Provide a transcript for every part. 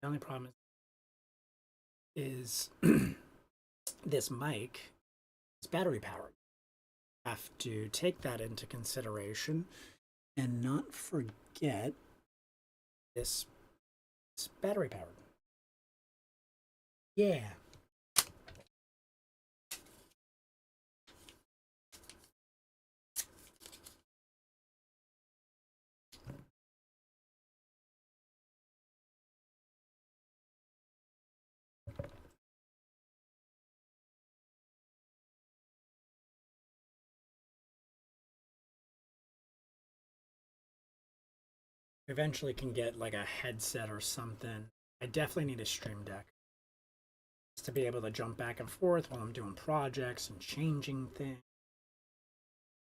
The only problem is this mic is battery powered. Have to take that into consideration and not forget this is battery powered. Yeah. Eventually can get like a headset or something. I definitely need a stream deck to be able to jump back and forth while I'm doing projects and changing things.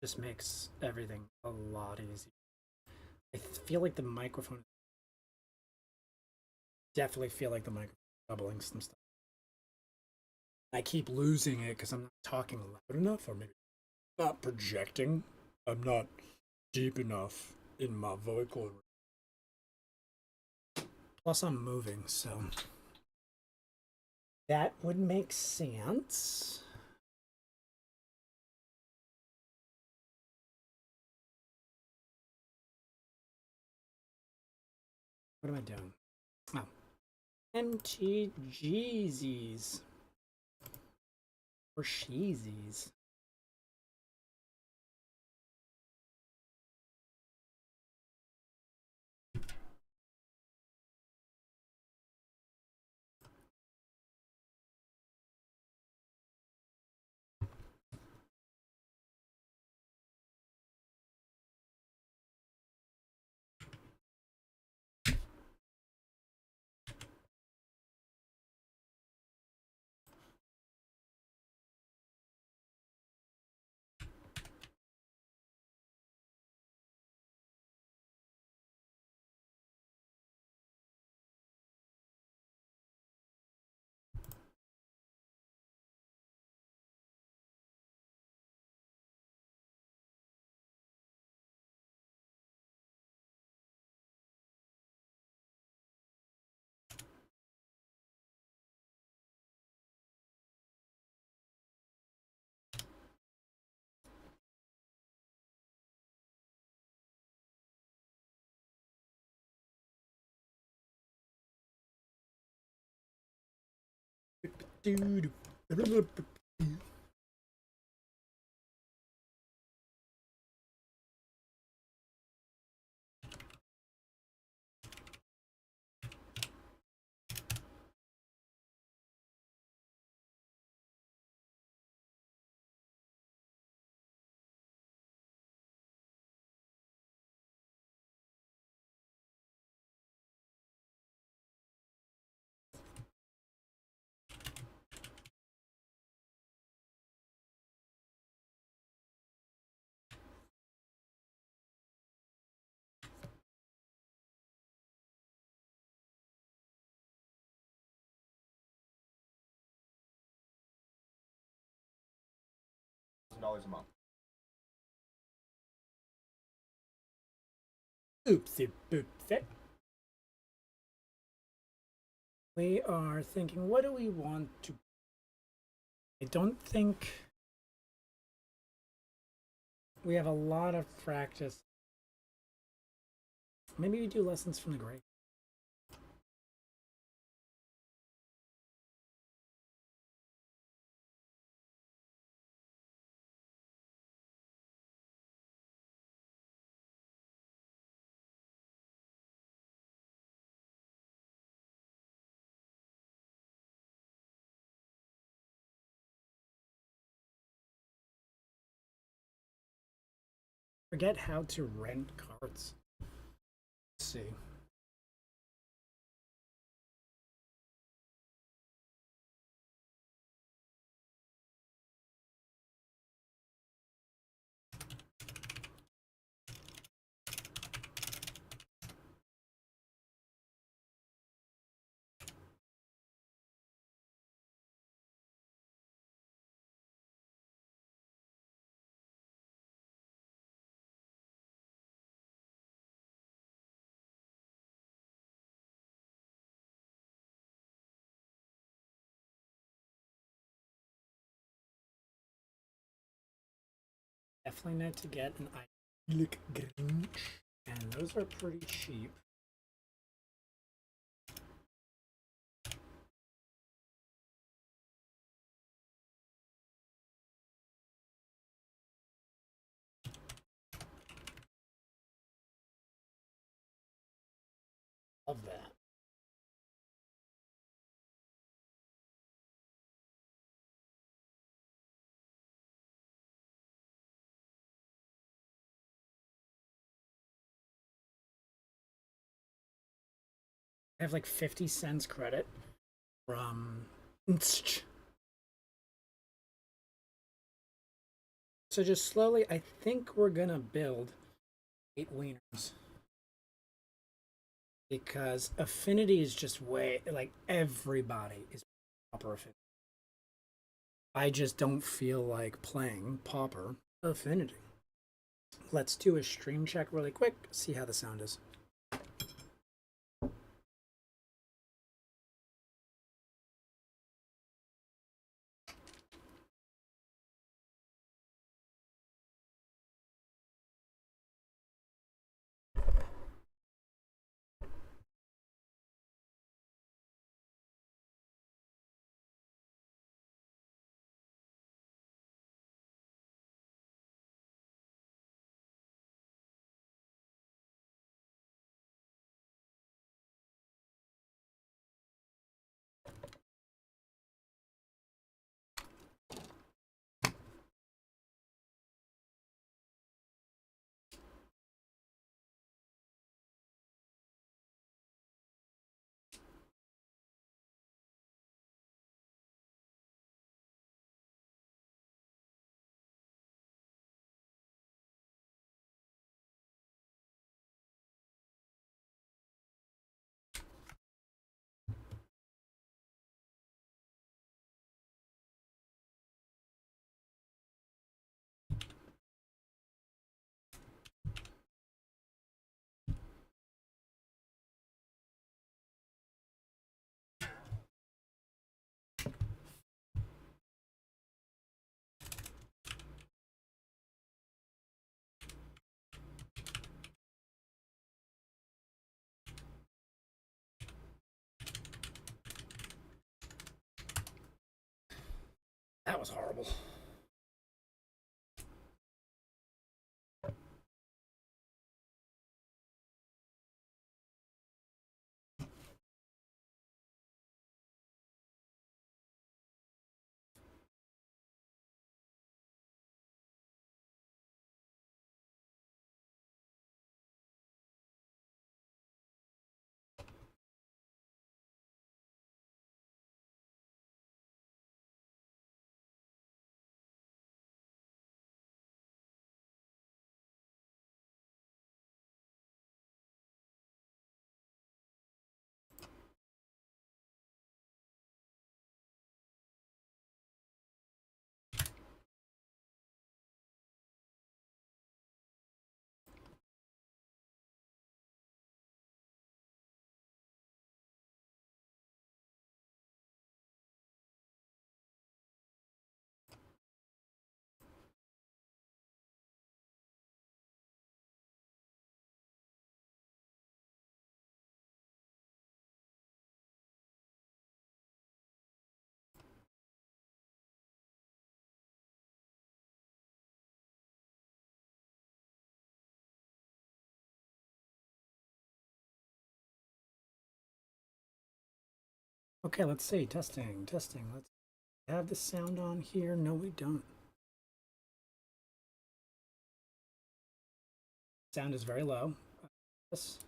Just makes everything a lot easier. I feel like the microphone definitely feel like the microphone doubling some stuff. I keep losing it because I'm not talking loud enough, or maybe not projecting. I'm not deep enough in my vocal. Plus, I'm moving, so that would make sense. What am I doing? Oh, MTGs or sheezies. Dude. $1,000 a month. Oopsie boopsie. We are thinking, what do we want to? I don't think we have a lot of practice. Maybe we do lessons from the grave. Forget how to rent cards. Let's see. Definitely need to get an idyllic green, and those are pretty cheap. Love that. I have like 50 cents credit from. So just slowly, I think we're gonna build 8 wieners because affinity is just way like everybody is Pauper affinity. I just don't feel like playing Pauper affinity. Let's do a stream check really quick, see how the sound is. That was horrible. Okay, let's see. Testing, testing. Let's have the sound on here. No, we don't. Sound is very low. Let's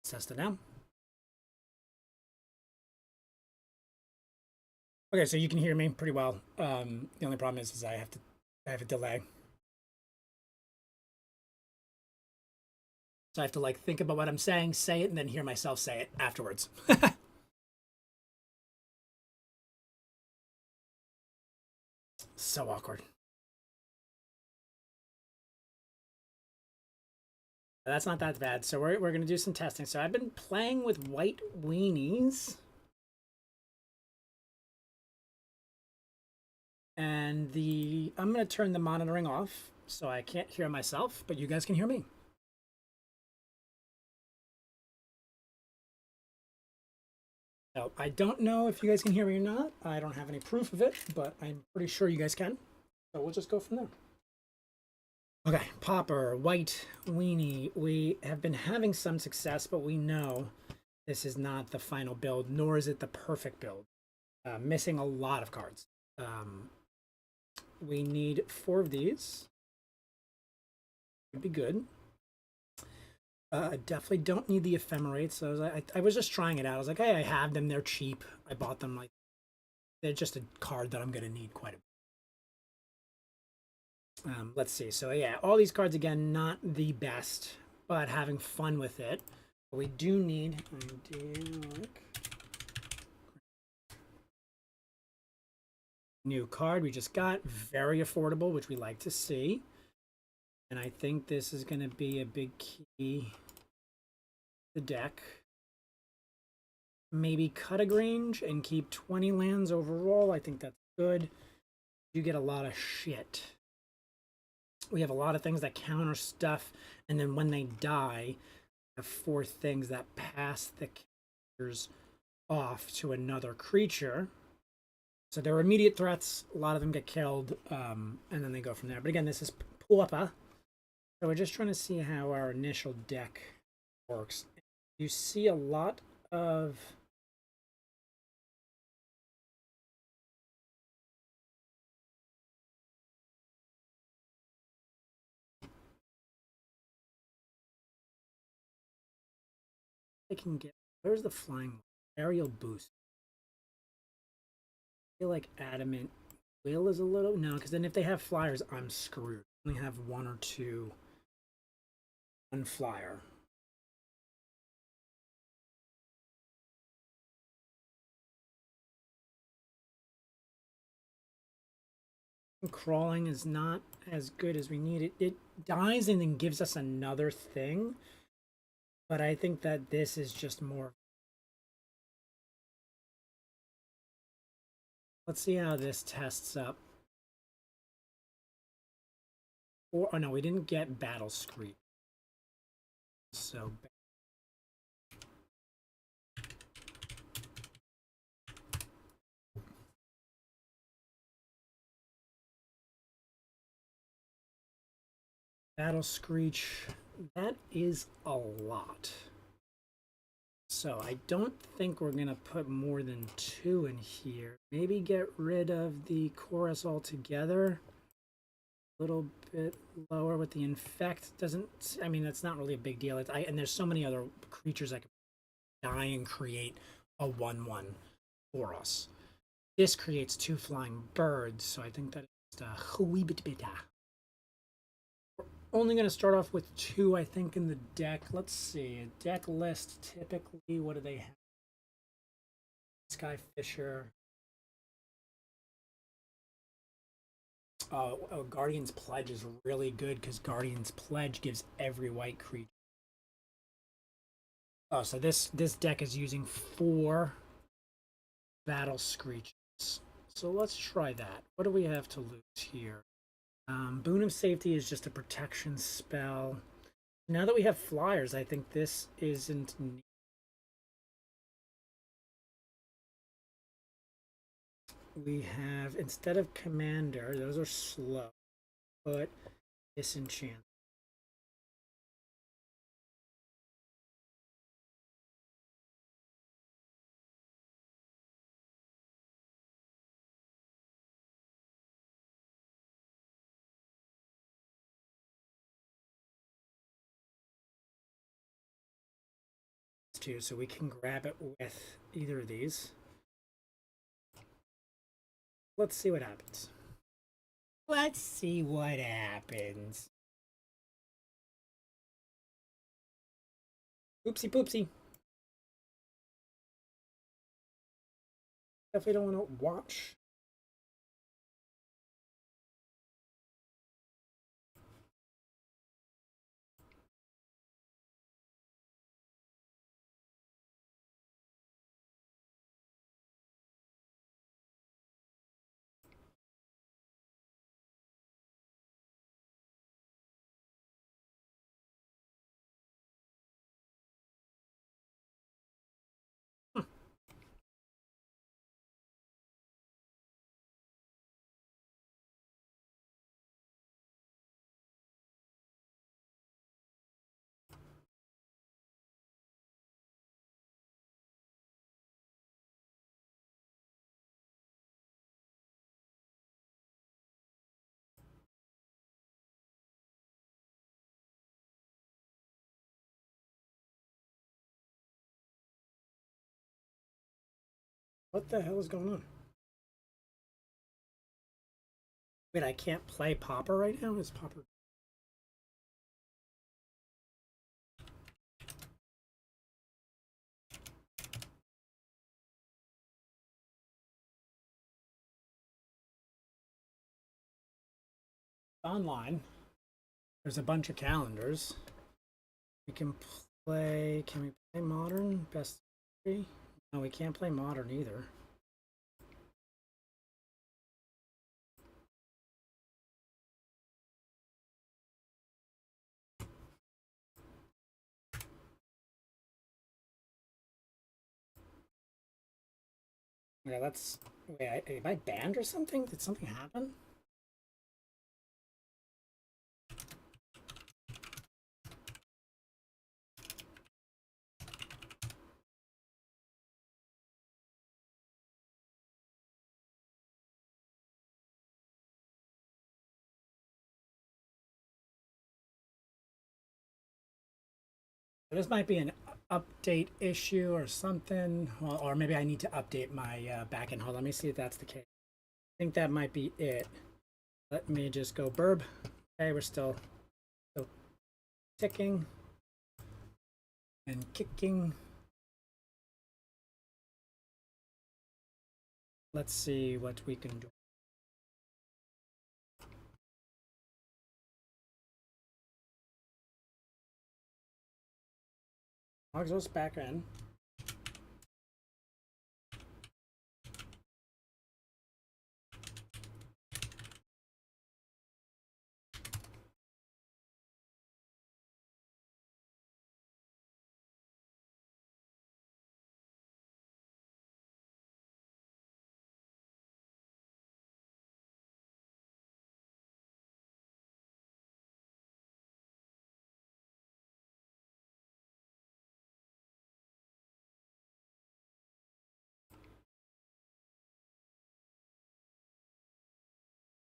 test it now. Okay, so you can hear me pretty well. The only problem is I have a delay. So I have to like think about what I'm saying, say it, and then hear myself say it afterwards. So awkward. That's not that bad. So we're going to do some testing. So I've been playing with white weenies. And I'm going to turn the monitoring off so I can't hear myself, but you guys can hear me. So I don't know if you guys can hear me or not. I don't have any proof of it, but I'm pretty sure you guys can. So we'll just go from there. Okay, Pauper, White, Weenie. We have been having some success, but we know this is not the final build, nor is it the perfect build. Missing a lot of cards. We need 4 of these. Would be good. Definitely don't need the ephemerates. So I was just trying it out. I was like, hey, I have them. They're cheap. I bought them. Like, they're just a card that I'm going to need quite a bit. Let's see. So yeah, all these cards, again, not the best, but having fun with it. But we do need new card we just got. Very affordable, which we like to see. And I think this is going to be a big key. The deck. Maybe cut a Grange and keep 20 lands overall. I think that's good. You get a lot of shit. We have a lot of things that counter stuff, and then when they die, we have 4 things that pass the counters off to another creature. So they're immediate threats. A lot of them get killed, and then they go from there. But again, this is Pauper. So we're just trying to see how our initial deck works. You see a lot of I can get. Where's the flying aerial boost? I feel like adamant will is a little no, because then if they have flyers, I'm screwed. I only have 1 or 2 on flyer. Crawling is not as good as we need. It dies and then gives us another thing, but I think that this is just more. Let's see how this tests up. Or oh no, we didn't get Battle Screech. So Battle Screech, that is a lot. So I don't think we're going to put more than 2 in here. Maybe get rid of the chorus altogether. A little bit lower with the infect. Doesn't, I mean, that's not really a big deal. And there's so many other creatures that can die and create a 1/1 for us. This creates 2 flying birds, so I think that it's a wee bit better. Only going to start off with 2, I think, in the deck. Let's see. A deck list, typically, what do they have? Skyfisher. Guardian's Pledge is really good because Guardian's Pledge gives every white creature. Oh, so this deck is using 4 Battle Screeches. So let's try that. What do we have to lose here? Boon of Safety is just a protection spell. Now that we have flyers, I think this isn't neat. We have, instead of Commander, those are slow, but Disenchant. Too, so we can grab it with either of these. Let's see what happens. Let's see what happens. Oopsie poopsie. Definitely don't want to watch. What the hell is going on? Wait, I can't play Pauper right now? Is Pauper... Online. There's a bunch of calendars. We can play... Can we play Modern? Best of 3? No, we can't play Modern either. Yeah, that's... Wait, am I banned or something? Did something happen? This might be an update issue or something, or maybe I need to update my backend. Hold on, let me see if that's the case. I think that might be it. Let me just go burb. Okay, we're still ticking and kicking. Let's see what we can do. Logs us back in.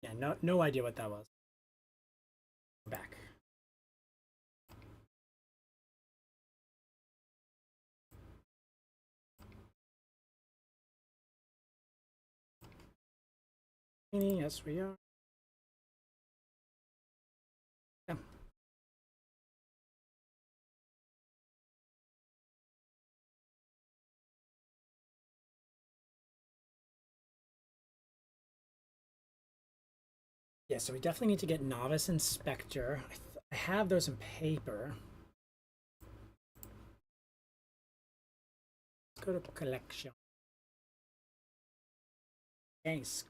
Yeah, no idea what that was. Back. Yes, we are. Yeah. Yeah, so we definitely need to get Novice Inspector. I have those in paper. Let's go to collection. Thanks.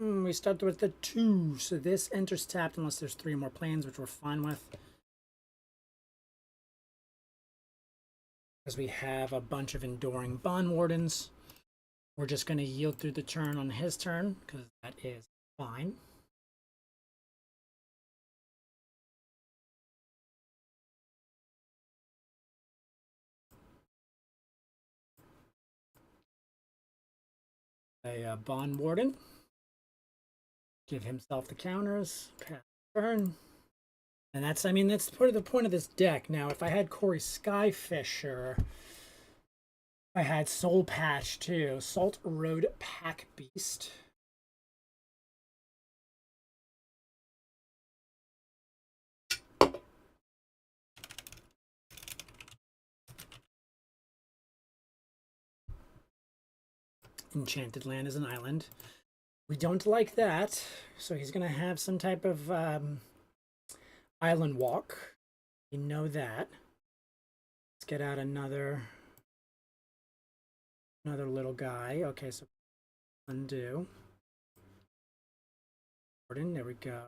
We start with the 2, so this enters tapped unless there's 3 more planes, which we're fine with. Because we have a bunch of Enduring Bond Wardens. We're just going to yield through the turn on his turn, because that is fine. A Bond Warden. Give himself the counters. Pass turn. And that's, I mean, that's part of the point of this deck. Now, if I had Corey Skyfisher, I had Soul Patch too. Salt Road Pack Beast. Enchanted Land is an island. We don't like that, so he's going to have some type of island walk. We know that. Let's get out another little guy. Okay, so undo. Gordon, there we go.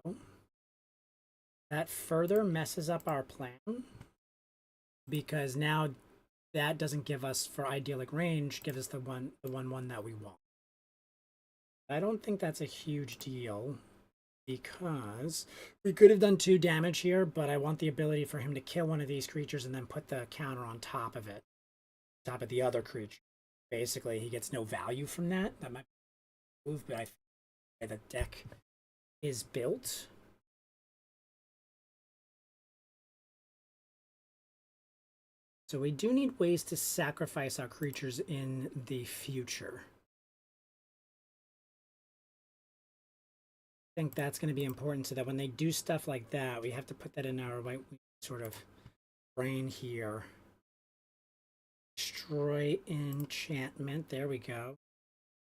That further messes up our plan because now that doesn't give us for idyllic range, give us the one that we want. I don't think that's a huge deal because we could have done 2 damage here, but I want the ability for him to kill one of these creatures and then put the counter on top of it, top of the other creature. Basically, he gets no value from that. That might move, but I think the deck is built. So we do need ways to sacrifice our creatures in the future. I think that's going to be important so that when they do stuff like that, we have to put that in our white sort of brain here. Destroy enchantment. There we go.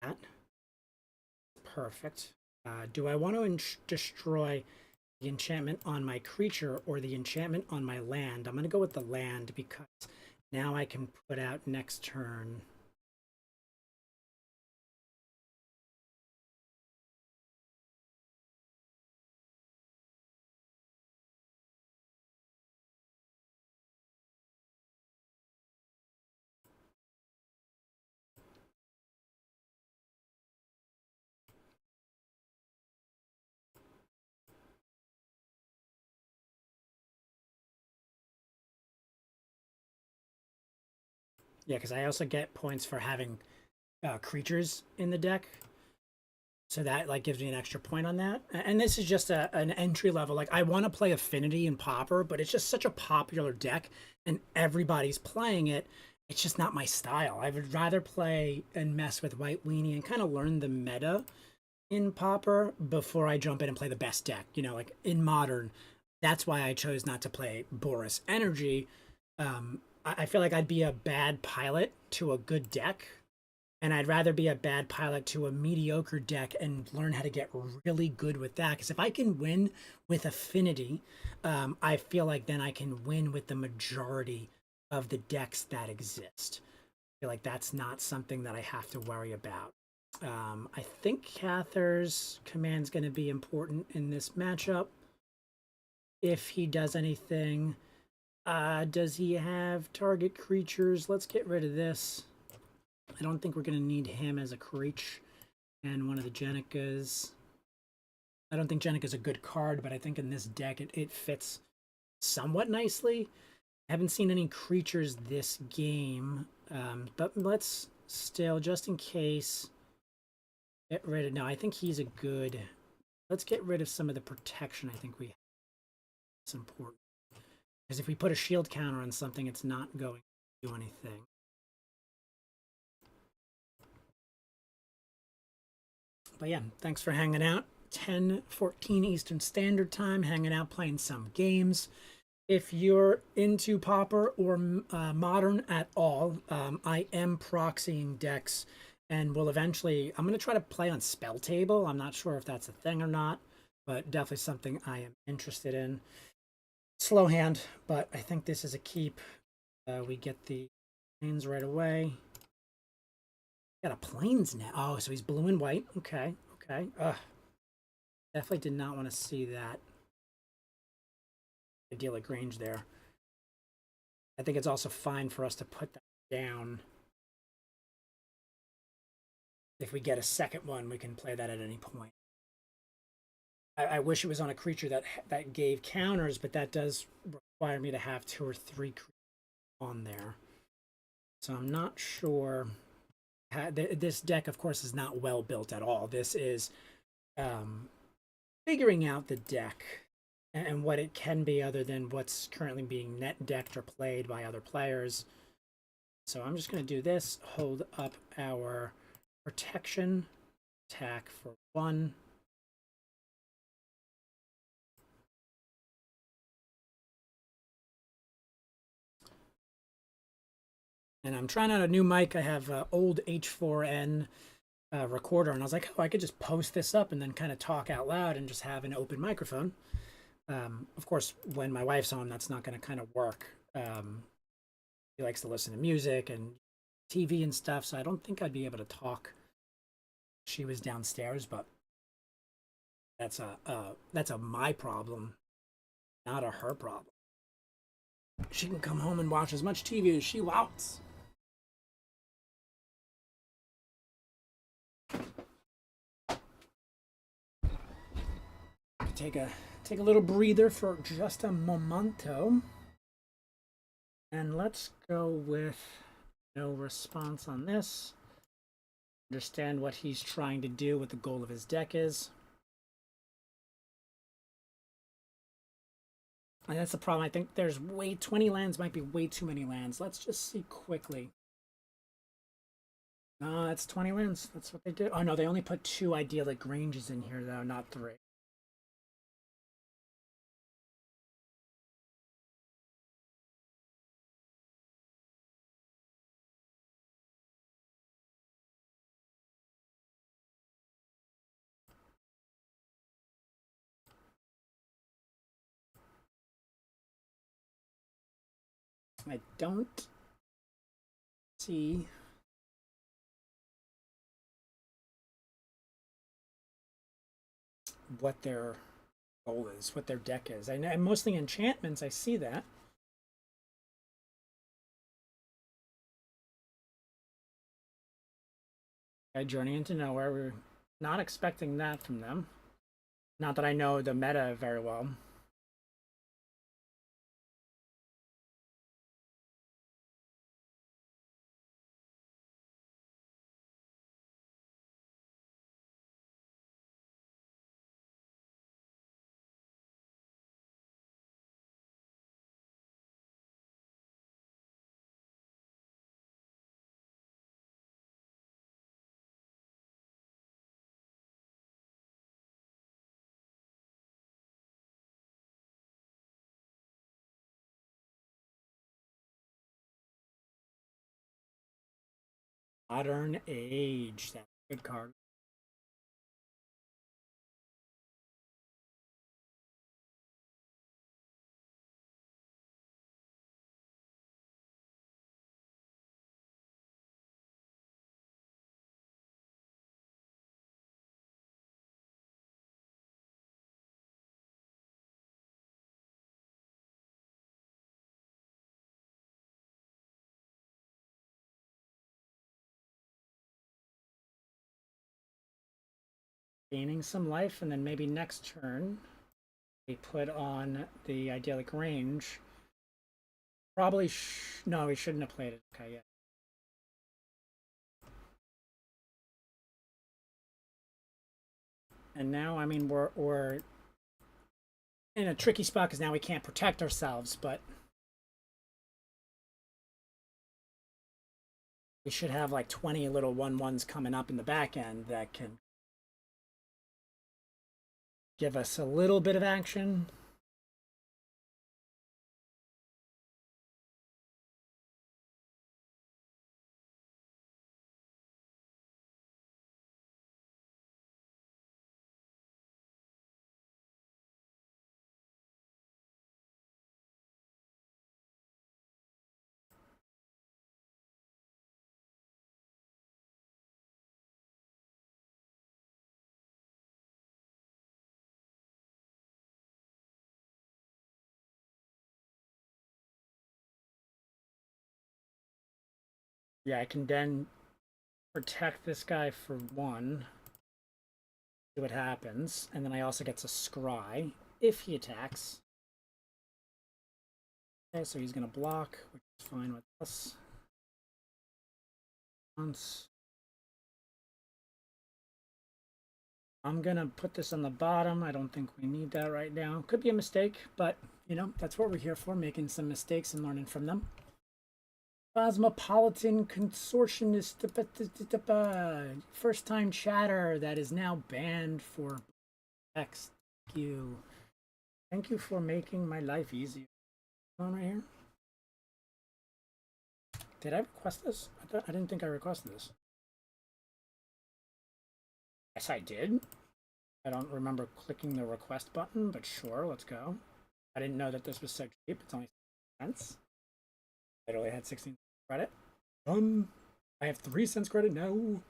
That. Perfect. Do I want to destroy the enchantment on my creature or the enchantment on my land? I'm going to go with the land because now I can put out next turn. Yeah, because I also get points for having creatures in the deck. So that like gives me an extra point on that. And this is just an entry level. Like I want to play Affinity and Pauper, but it's just such a popular deck and everybody's playing it. It's just not my style. I would rather play and mess with White Weenie and kind of learn the meta in Pauper before I jump in and play the best deck. You know, like in Modern, that's why I chose not to play Boris Energy. I feel like I'd be a bad pilot to a good deck, and I'd rather be a bad pilot to a mediocre deck and learn how to get really good with that. Because if I can win with Affinity, I feel like then I can win with the majority of the decks that exist. I feel like that's not something that I have to worry about. I think Cather's command's going to be important in this matchup. If he does anything, does he have target creatures? Let's get rid of this. I don't think we're going to need him as a creature and one of the Jenikas. I don't think Jenika's a good card, but I think in this deck it fits somewhat nicely. I haven't seen any creatures this game, but let's still, just in case, get rid of... No, I think he's a good... Let's get rid of some of the protection I think we have. It's important. Because if we put a shield counter on something, it's not going to do anything. But yeah, thanks for hanging out. 10:14 Eastern Standard Time, hanging out, playing some games. If you're into Pauper or Modern at all, I am proxying decks and will eventually... I'm going to try to play on Spell Table. I'm not sure if that's a thing or not, but definitely something I am interested in. Slow hand, but I think this is a keep. We get the plains right away. Got a plains now. Oh, so he's blue and white. Okay, okay. Definitely did not want to see that. Idyllic range there. I think it's also fine for us to put that down. If we get a second one, we can play that at any point. I wish it was on a creature that gave counters, but that does require me to have 2 or 3 creatures on there. So I'm not sure. This deck, of course, is not well built at all. This is figuring out the deck and what it can be other than what's currently being net decked or played by other players. So I'm just going to do this, hold up our protection, attack for 1. And I'm trying out a new mic. I have an old H4n recorder, and I was like, oh, I could just post this up and then kind of talk out loud and just have an open microphone. Of course, when my wife's home, that's not going to kind of work. She likes to listen to music and TV and stuff, so I don't think I'd be able to talk. She was downstairs, but that's a my problem, not a her problem. She can come home and watch as much TV as she wants. Take a little breather for just a momento. And let's go with no response on this. Understand what he's trying to do, what the goal of his deck is. And that's the problem. I think there's 20 lands might be way too many lands. Let's just see quickly. No, that's 20 lands. That's what they did. Oh no, they only put 2 idyllic ranges in here though, not 3. I don't see what their goal is, what their deck is. I know mostly enchantments, I see that. I Journey into Nowhere. We're not expecting that from them. Not that I know the meta very well. Modern Age. That's a good card. Gaining some life, and then maybe next turn we put on the idyllic range. Probably no, we shouldn't have played it. Okay, yeah. And now, I mean, we're in a tricky spot because now we can't protect ourselves, but we should have like 20 little 1/1s coming up in the back end that can give us a little bit of action. Yeah, I can then protect this guy for 1. See what happens. And then I also get to scry if he attacks. Okay, so he's going to block, which is fine with us. Once. I'm going to put this on the bottom. I don't think we need that right now. Could be a mistake, but, you know, that's what we're here for, making some mistakes and learning from them. Cosmopolitan Consortionist, first time chatter that is now banned for text. Thank you. Thank you for making my life easier. On right here. Did I request this? I didn't think I requested this. Yes, I did. I don't remember clicking the request button, but sure, let's go. I didn't know that this was so cheap. It's only 6 cents. I literally had 16 credit. Done. I have 3 cents credit now.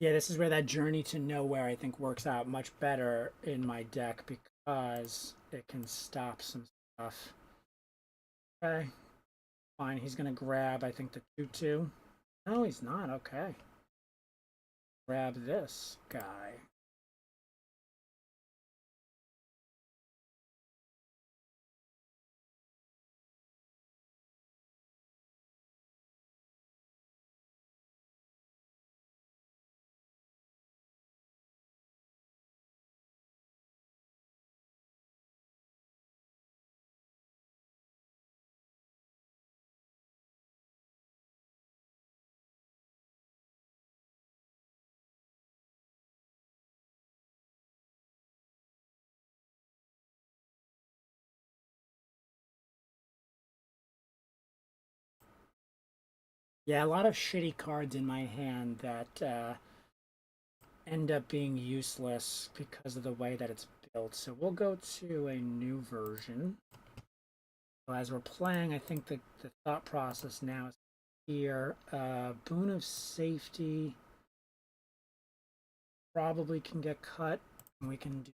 Yeah, this is where that Journey to Nowhere I think works out much better in my deck because it can stop some stuff. Okay, fine. He's gonna grab, I think, the 2/2. No, he's not. Okay. Grab this guy. Yeah, a lot of shitty cards in my hand that end up being useless because of the way that it's built. So we'll go to a new version. So as we're playing, I think the thought process now is here. Boon of Safety probably can get cut. We can do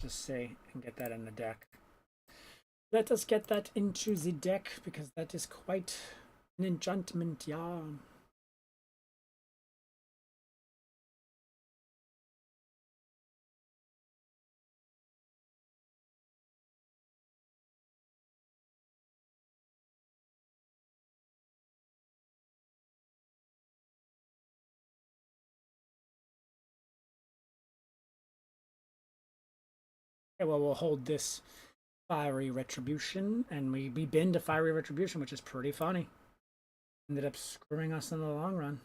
just say and get that in the deck. Let us get that into the deck because that is quite an enchantment, yeah. Okay, well, we'll hold this Fiery Retribution, and we bin to Fiery Retribution, which is pretty funny. Ended up screwing us in the long run.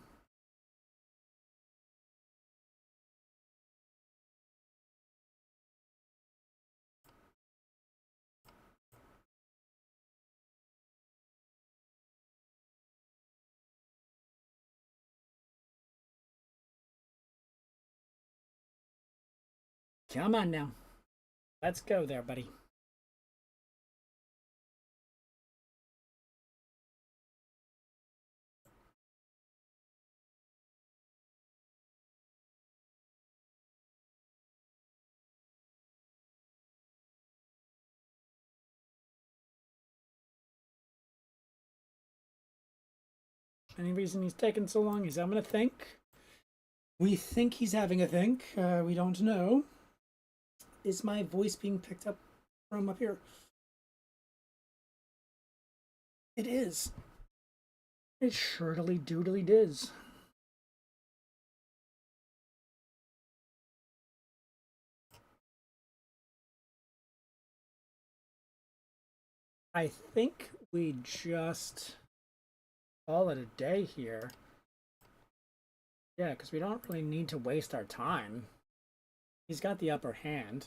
Come on now. Let's go there, buddy. Any reason he's taking so long is I'm going to think. We think he's having a think. We don't know. Is my voice being picked up from up here? It is. It surely doodly diz. I think we just call it a day here. Yeah, because we don't really need to waste our time. He's got the upper hand.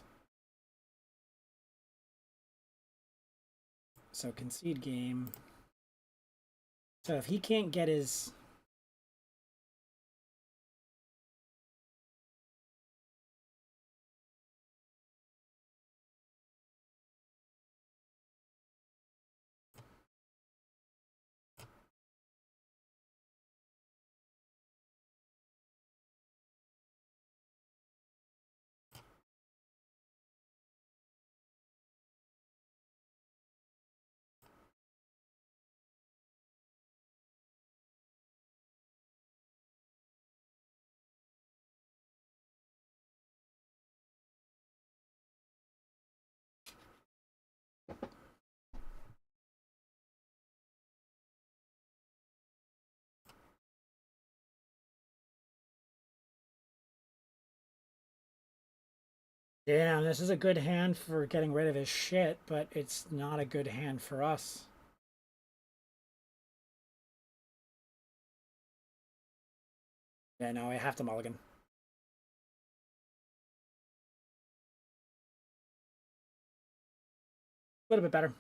So concede game. So if he can't get his... Damn, this is a good hand for getting rid of his shit, but it's not a good hand for us. Yeah, no, I have to mulligan. A little bit better.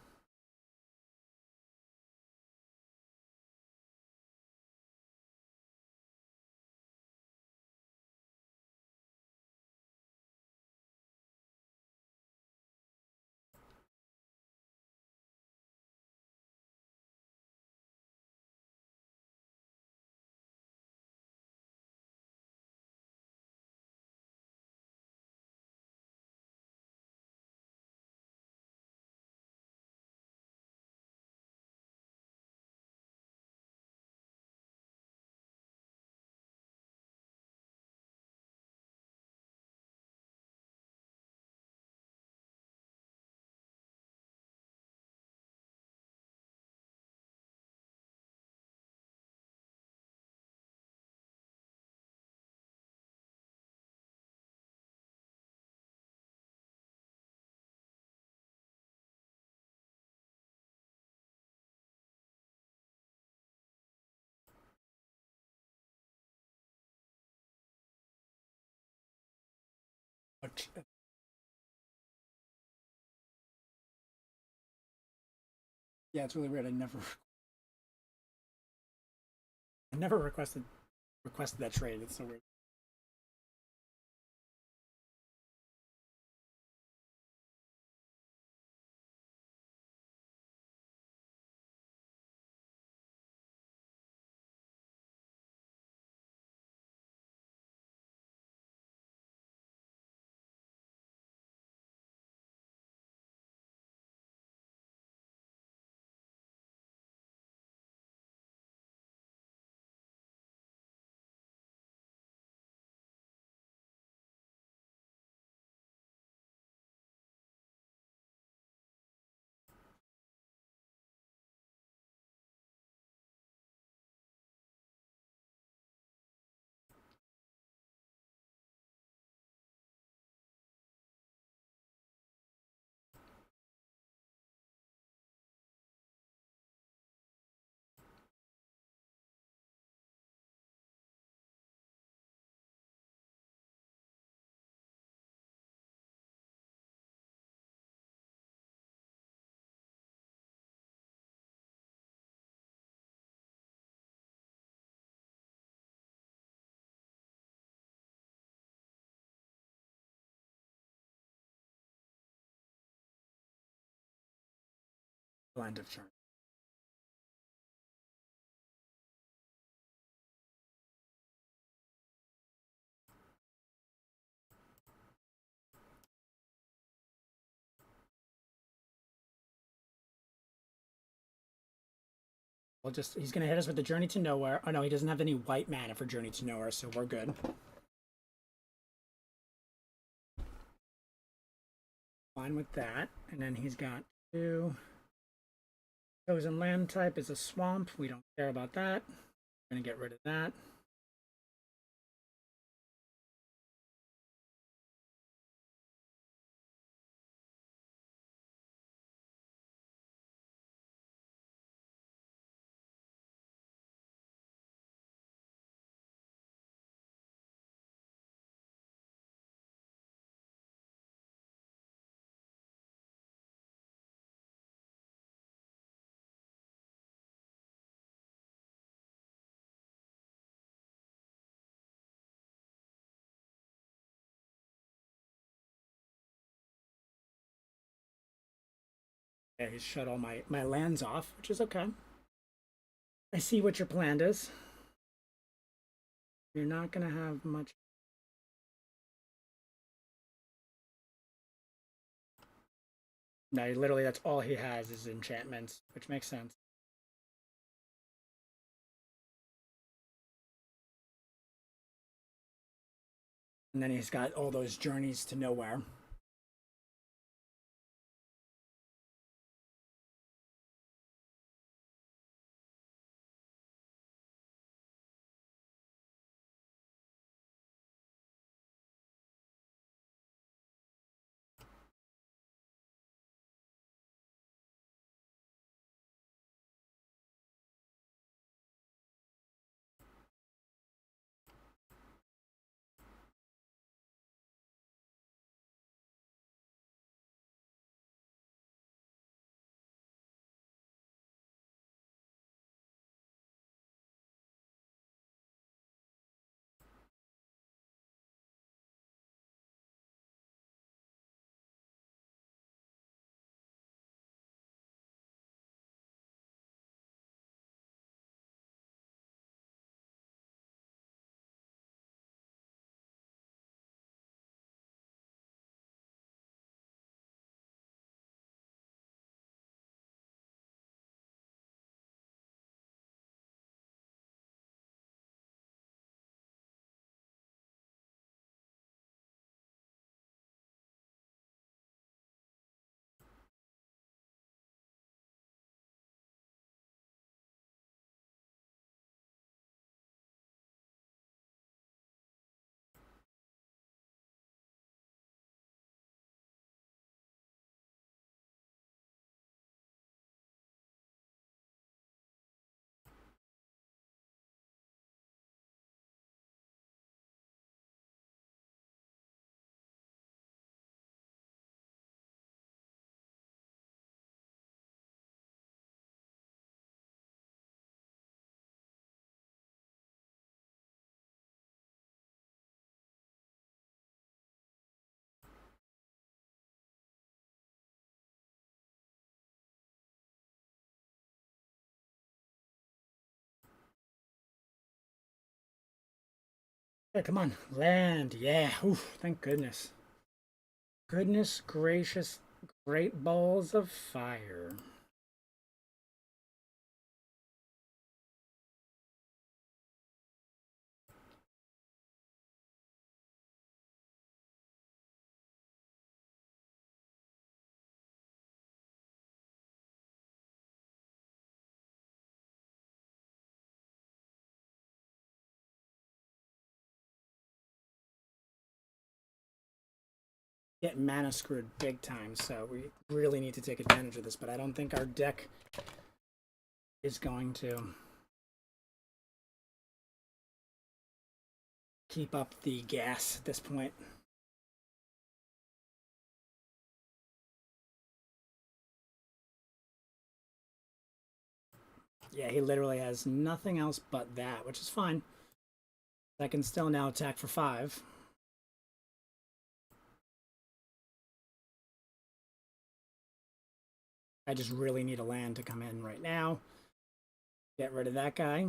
Yeah, it's really weird. I never requested that trade. It's so weird. Blend of turn. He's gonna hit us with the Journey to Nowhere. Oh no, he doesn't have any white mana for Journey to Nowhere, so we're good. Fine with that. And then he's got two. Chosen land type is a swamp. We don't care about that. We're gonna get rid of that. Yeah, he's shut all my lands off, which is okay. I see what your plan is. You're not gonna have much. No, literally that's all he has is enchantments, which makes sense. And then he's got all those journeys to nowhere. Okay, come on. Land. Yeah. Oof, thank goodness. Goodness gracious. Great balls of fire. Get mana screwed big time, so we really need to take advantage of this, but I don't think our deck is going to keep up the gas at this point. Yeah, he literally has nothing else but that, which is fine. I can still now attack for 5. I just really need a land to come in right now. Get rid of that guy.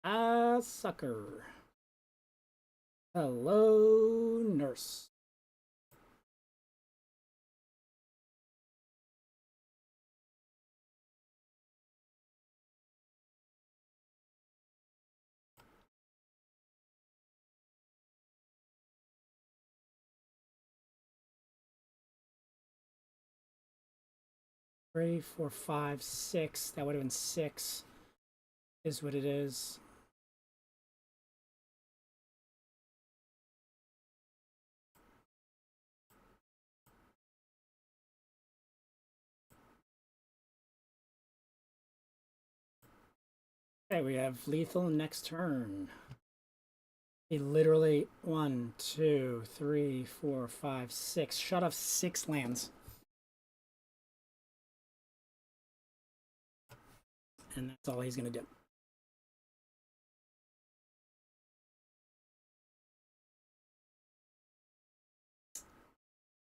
Ah, sucker. Hello, nurse. Three, four, five, six. That would have been 6. Is what it is. Okay, we have lethal next turn. He literally 1, 2, 3, 4, 5, 6. Shut off 6 lands. And that's all he's gonna do.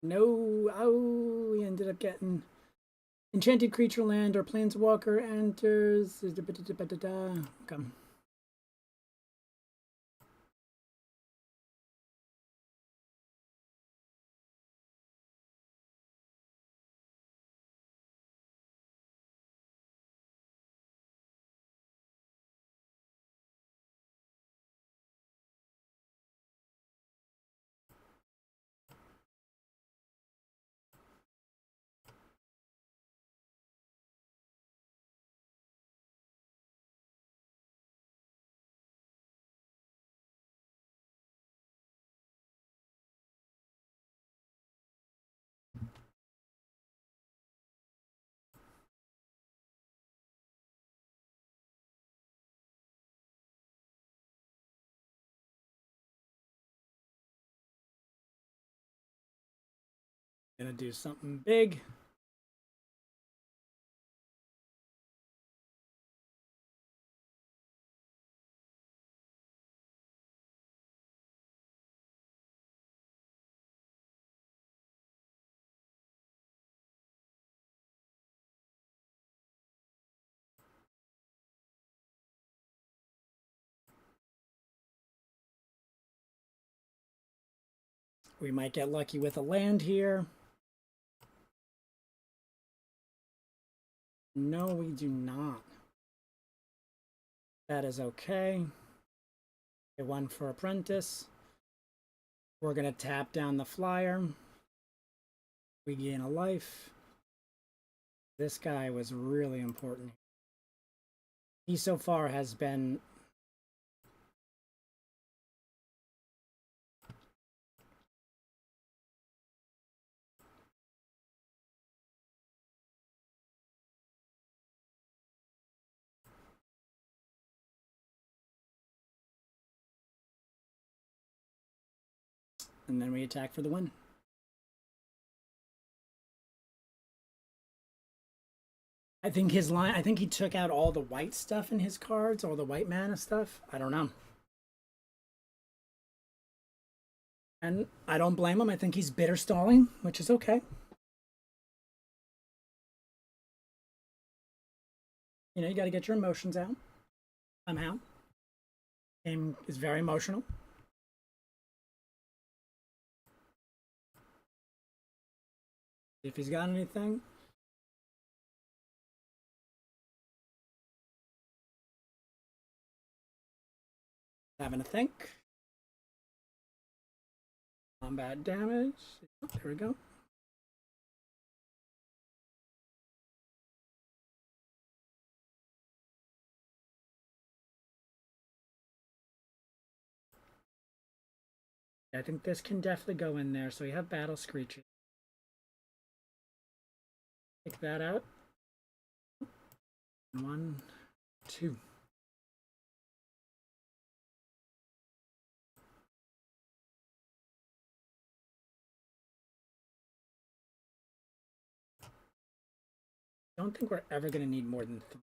No, oh, we ended up getting enchanted creature land or planeswalker enters. Come. Gonna do something big. We might get lucky with a land here. No, we do not. That is okay. Okay, 1 for apprentice. We're gonna tap down the flyer. We gain a life. This guy was really important. He so far has been and then we attack for the win. I think his line, I think he took out all the white stuff in his cards, all the white mana stuff. I don't know. And I don't blame him. I think he's bitter stalling, which is okay. You know, you got to get your emotions out somehow. Game is very emotional. If he's got anything. Having a think. Combat damage. Oh, there we go. I think this can definitely go in there. So we have Battle Screeches. Take that out. 1, 2. I don't think we're ever going to need more than 3.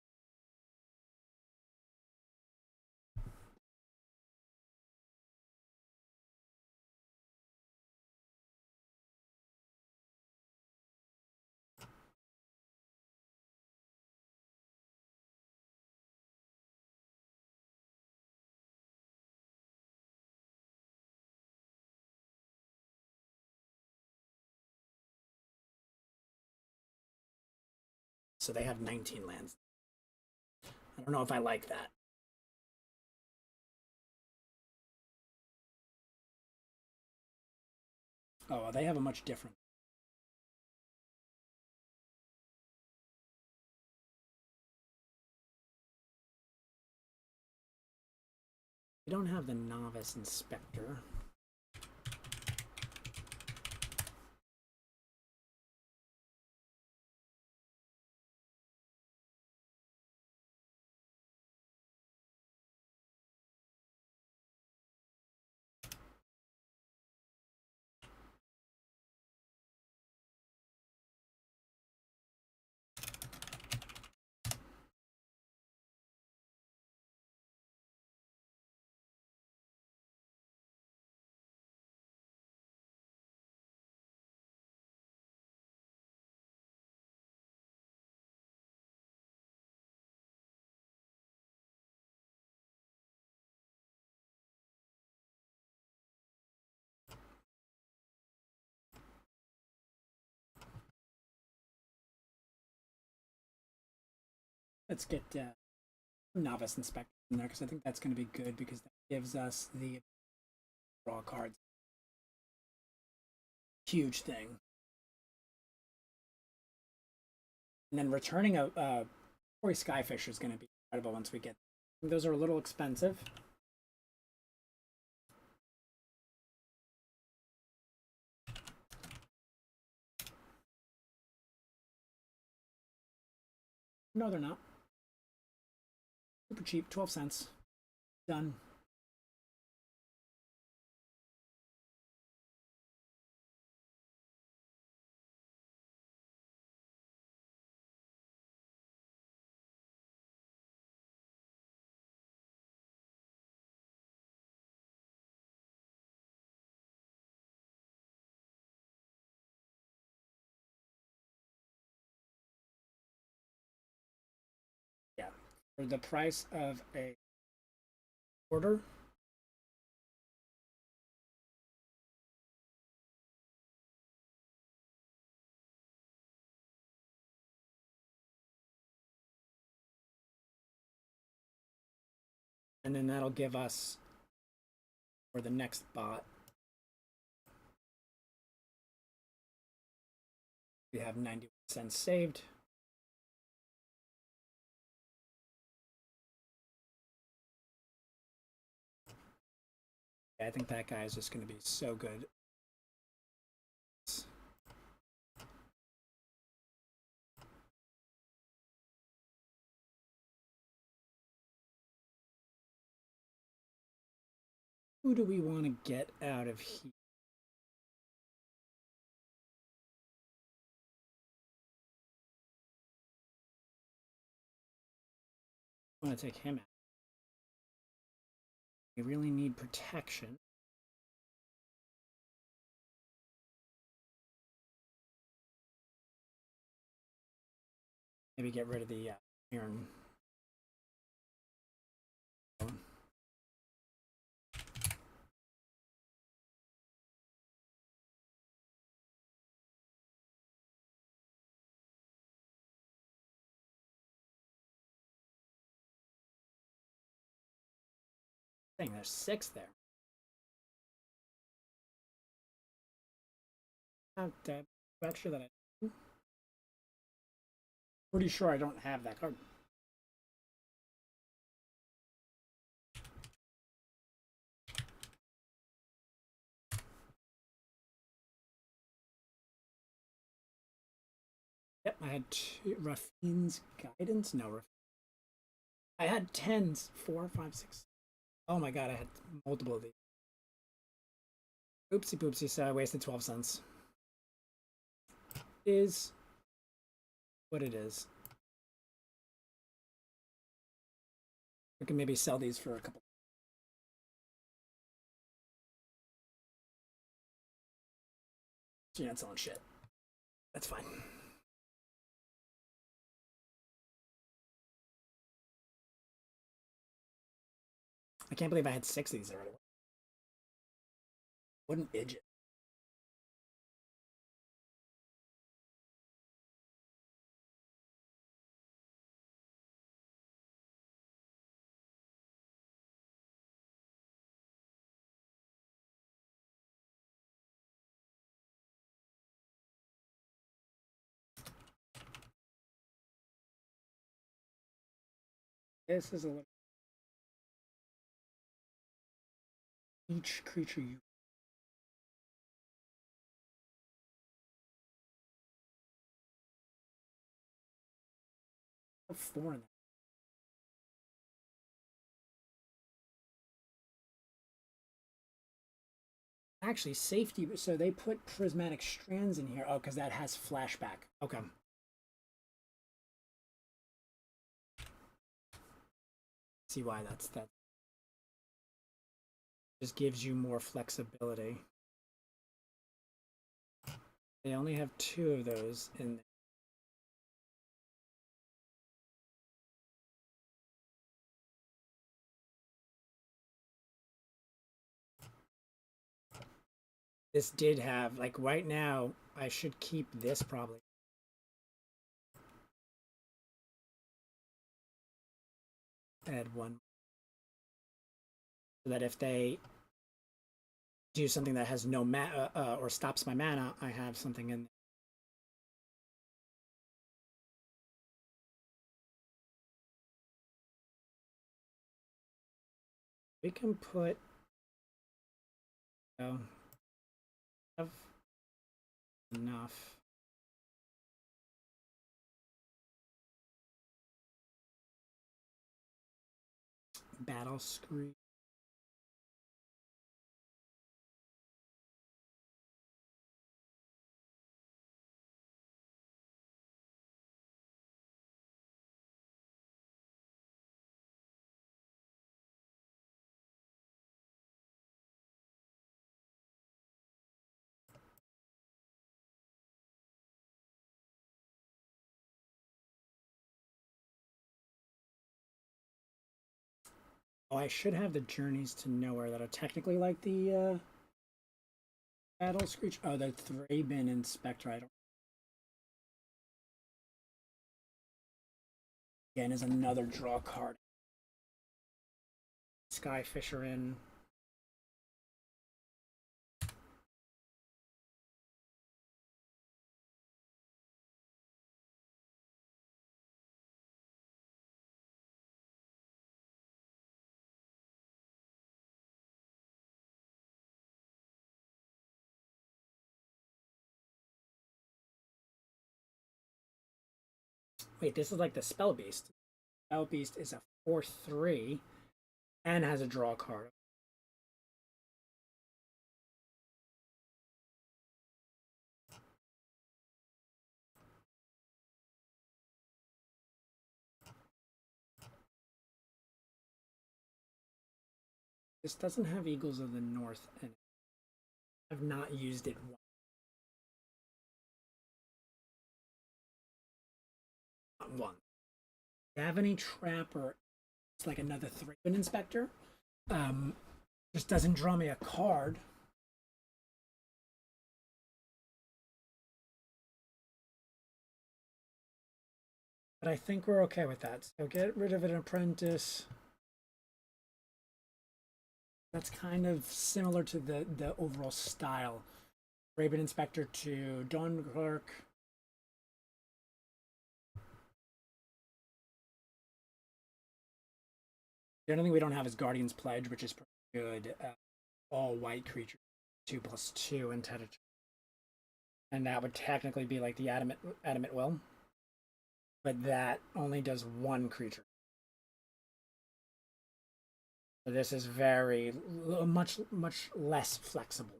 So they have 19 lands. I don't know if I like that. Oh, well, they have a much different. We don't have the Novice Inspector. Let's get Novice Inspector in there because I think that's going to be good because that gives us the draw cards. Huge thing. And then returning a Quarry Skyfish is going to be incredible once we get. Those are a little expensive. No, they're not. Super cheap, 12 cents. Done. Yeah. For the price of a quarter. And then that'll give us for the next bot. We have 91 cents saved. I think that guy is just going to be so good. Who do we want to get out of here? I want to take him out. We really need protection. Maybe get rid of the iron Dang, there's 6 there. That extra that I. Pretty sure I don't have that card. Yep, I had 2 Raffine's Guidance. No, I had 10s. 4, 5, 6. Oh my god, I had multiple of these. Oopsie poopsie, so I wasted 12 cents. Is what it is. We can maybe sell these for a couple. So you're not selling shit. That's fine. I can't believe I had 6 of these already. What an idiot. This is a little. Each creature you. Have 4 in there. Actually, safety. So they put prismatic strands in here. Oh, because that has flashback. Okay. See why that's that. Just gives you more flexibility. They only have 2 of those in there. This did have, like, right now, I should keep this probably. Add 1. So that if they do something that has no mana or stops my mana, I have something in there. We can put. Oh, have enough. Battle screen. Oh, I should have the Journeys to Nowhere that are technically like the Battle Screech. Oh, the Thraben Inspector. I don't. Again, is another draw card. Skyfisher in. Wait, this is like the Spell Beast. Spell Beast is a 4/3 and has a draw card. This doesn't have Eagles of the North in it. I've not used it once. Not one. Do you have any Trapper? It's like another Thraben Inspector. Um, just doesn't draw me a card. But I think we're okay with that. So get rid of an Apprentice. That's kind of similar to the overall style. Raven Inspector to Dawn Clerk. The only thing we don't have is Guardian's Pledge, which is pretty good. All white creature, 2/2 instead, and that would technically be like the Adamant Will, but that only does one creature. So this is very much less flexible.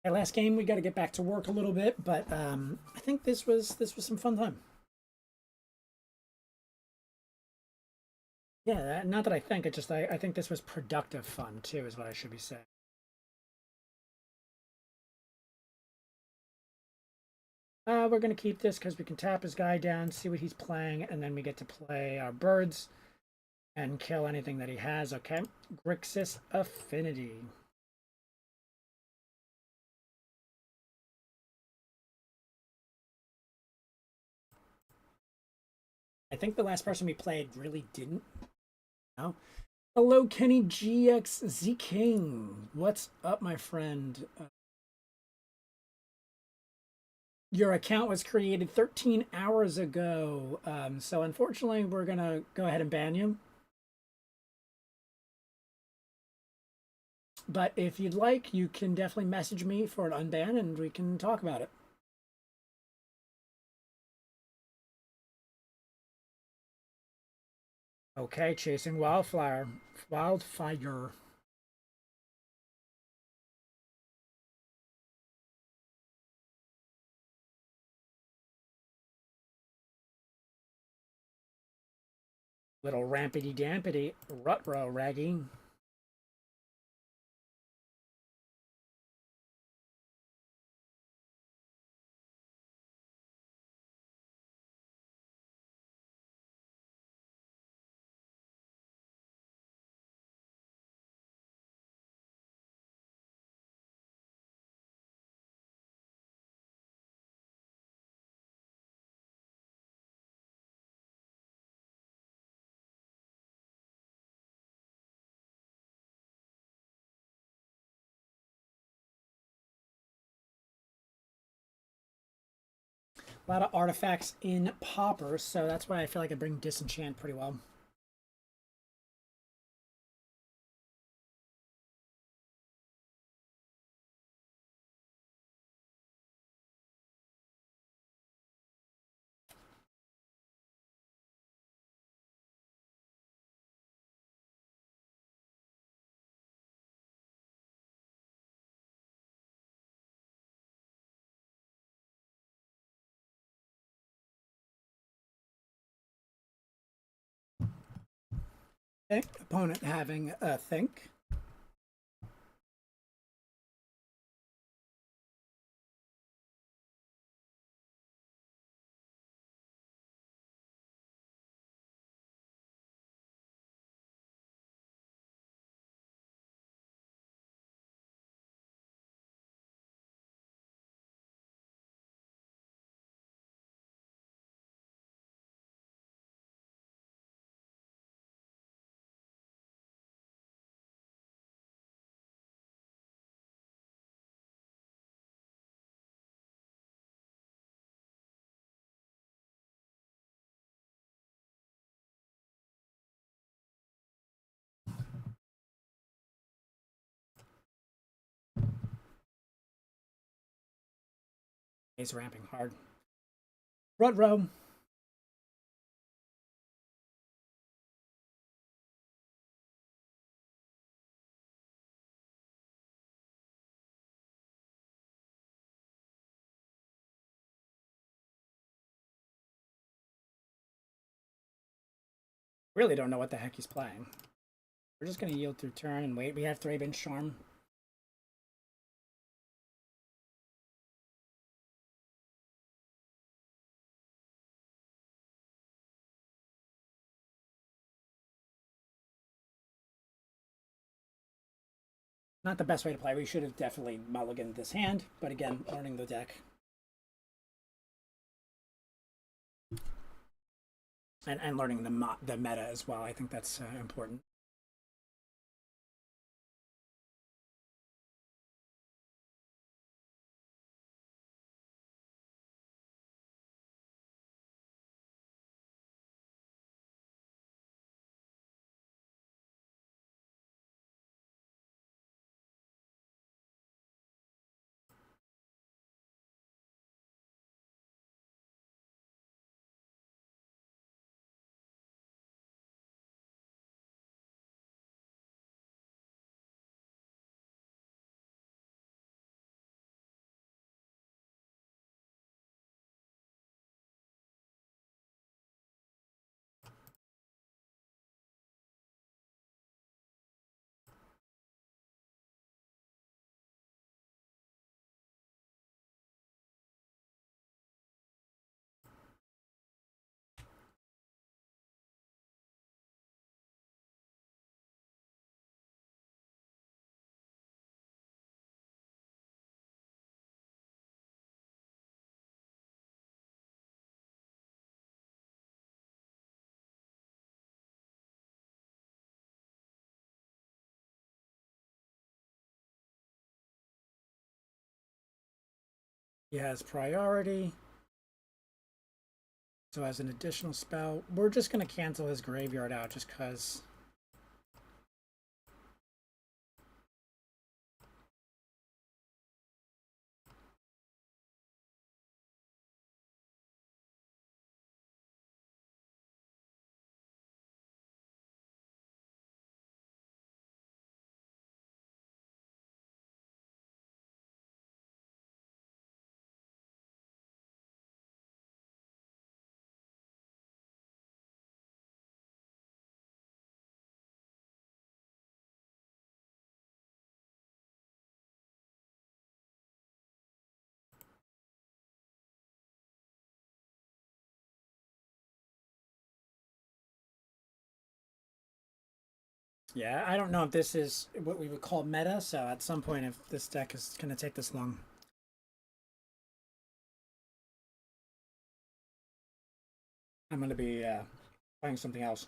Okay, last game we got to get back to work a little bit, but I think this was some fun time. Yeah, not that I think it, just I think this was productive fun too, is what I should be saying. We're going to keep this because we can tap his guy down, see what he's playing, and then we get to play our birds and kill anything that he has. Okay, Grixis Affinity. I think the last person we played really didn't. No. Hello, Kenny GX Z King. What's up, my friend? Your account was created 13 hours ago, so unfortunately, we're gonna go ahead and ban you. But if you'd like, you can definitely message me for an unban, and we can talk about it. Okay, chasing wildfire. Little rampity dampity, rutro raggy. A lot of artifacts in Pauper, so that's why I feel like I bring Disenchant pretty well. Okay, opponent having a think. He's ramping hard. Rutro. Really don't know what the heck he's playing. We're just going to yield through turn and wait. We have Thraben's Charm. Not the best way to play. We should have definitely mulliganed this hand, but again, learning the deck. and learning the meta as well. I think that's important. He has priority. So as an additional spell, we're just going to cancel his graveyard out just because. Yeah, I don't know if this is what we would call meta, so at some point, if this deck is going to take this long. I'm going to be playing something else.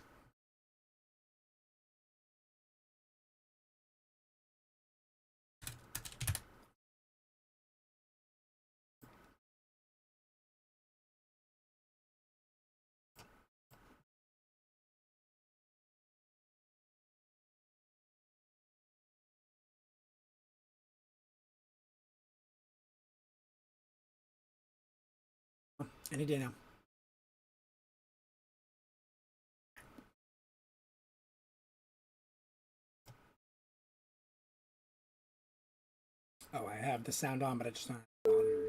Any day now. Oh, I have the sound on, but I just don't have the monitor.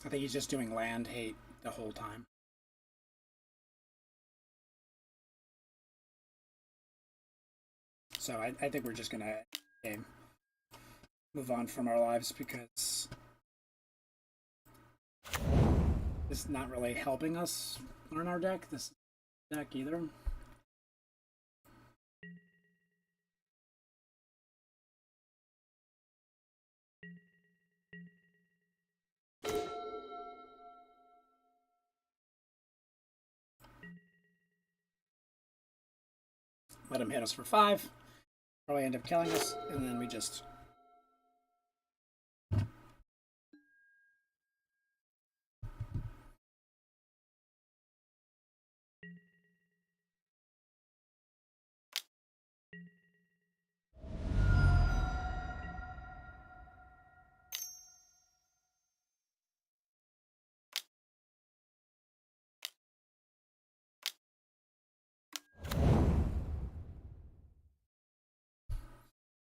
I think he's just doing land hate the whole time. So I think we're just going to move on from our lives because this is not really helping us learn our deck, this deck either. Let him hit us for 5. Probably end up killing us, and then we just.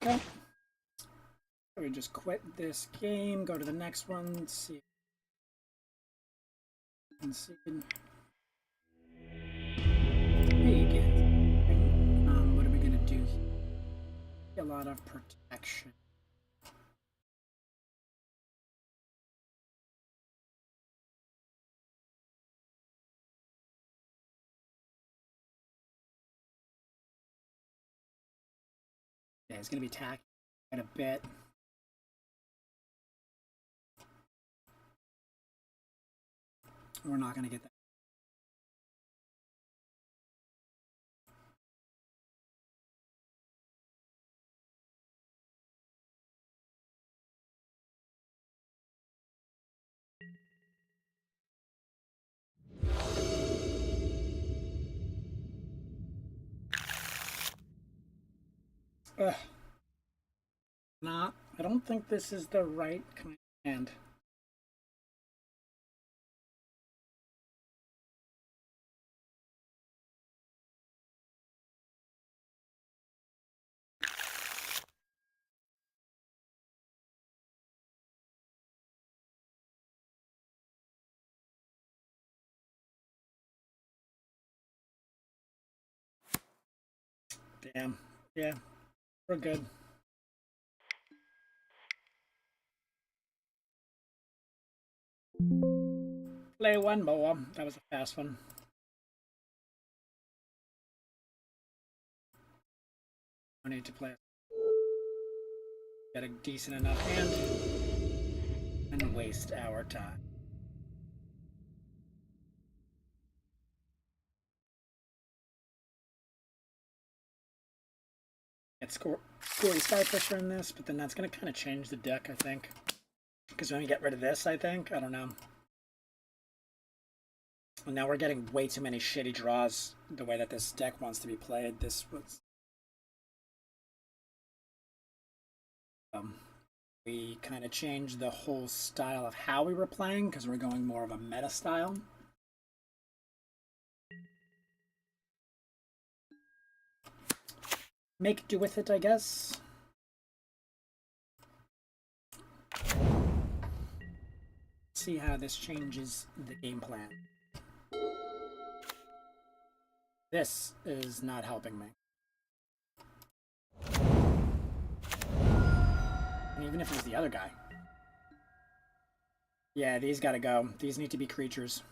Okay. We just quit this game, go to the next one, see. And see. Hey again. What are we gonna do? A lot of protection. Yeah, it's going to be tacky quite a bit. We're not going to get that. Ugh. Not. I don't think this is the right kind of hand. Damn. Yeah, we're good. Play one more. That was a fast one. I need to play. Get a decent enough hand and waste our time. Get Scory Starfisher in this, but then that's going to kind of change the deck, I think. Because when we get rid of this, I think, I don't know. And now we're getting way too many shitty draws the way that this deck wants to be played. This was... we kind of changed the whole style of how we were playing because we're going more of a meta style. Make do with it, I guess. See how this changes the game plan. This is not helping me. And even if it was the other guy. Yeah, these gotta go. These need to be creatures.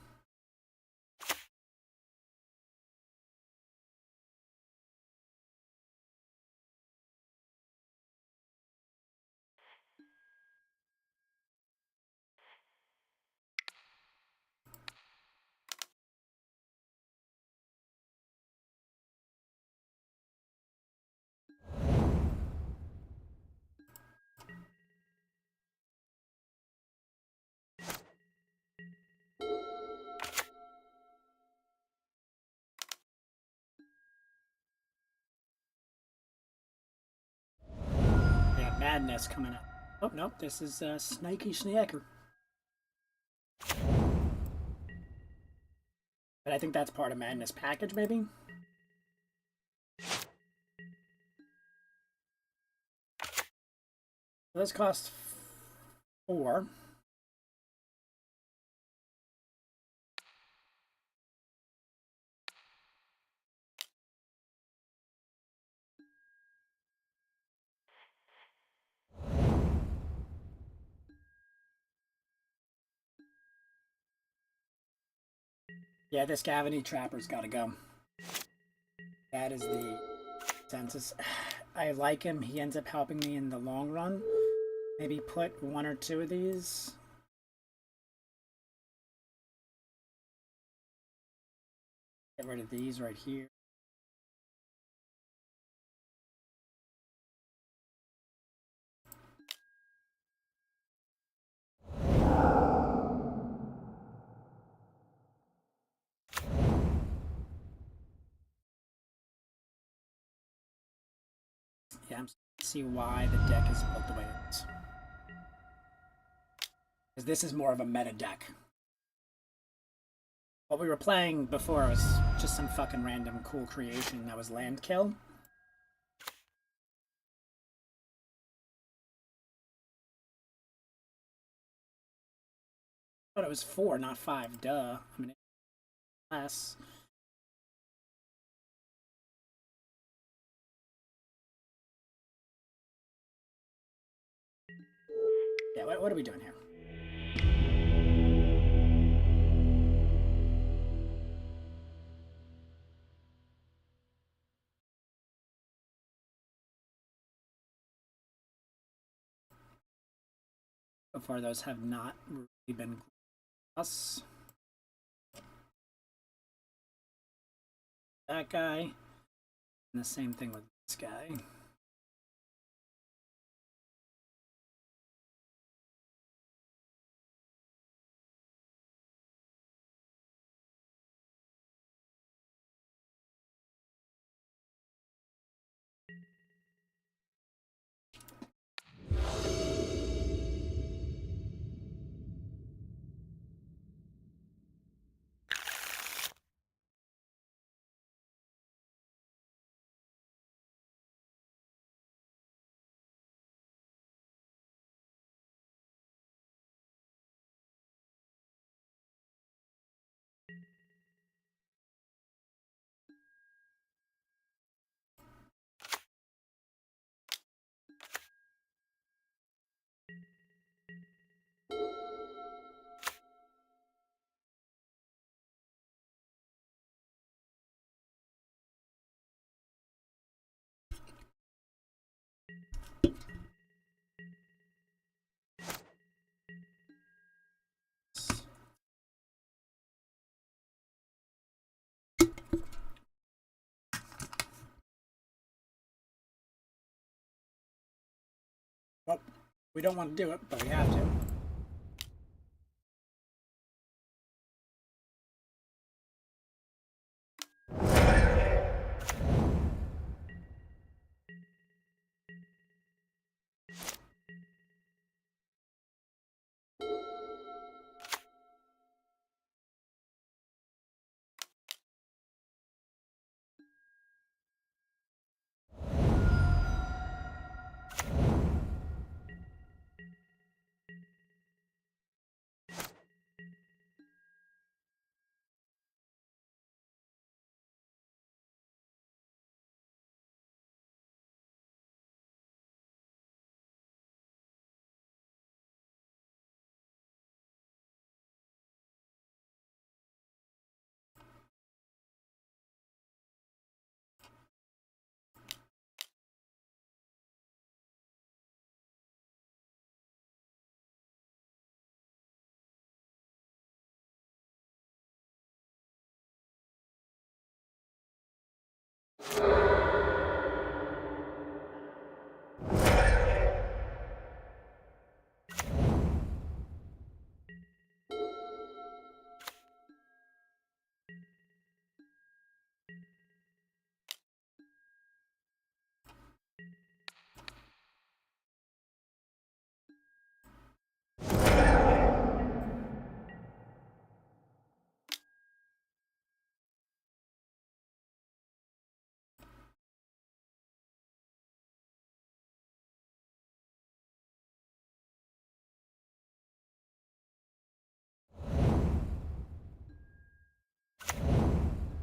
Madness coming up. Oh, nope, this is Snaky Snacker. But I think that's part of Madness package, maybe? This costs 4. Yeah, this Cavity Trapper's gotta go. That is the census. I like him. He ends up helping me in the long run. Maybe put 1 or 2 of these. Get rid of these right here. Yeah, I'm starting to see why the deck is built the way it is. Because this is more of a meta deck. What we were playing before was just some fucking random cool creation that was land kill. But it was 4, not 5. Duh. I mean, less. Yeah, what are we doing here? So far, those have not really been us. That guy. And the same thing with this guy. Well, we don't want to do it, but we have to.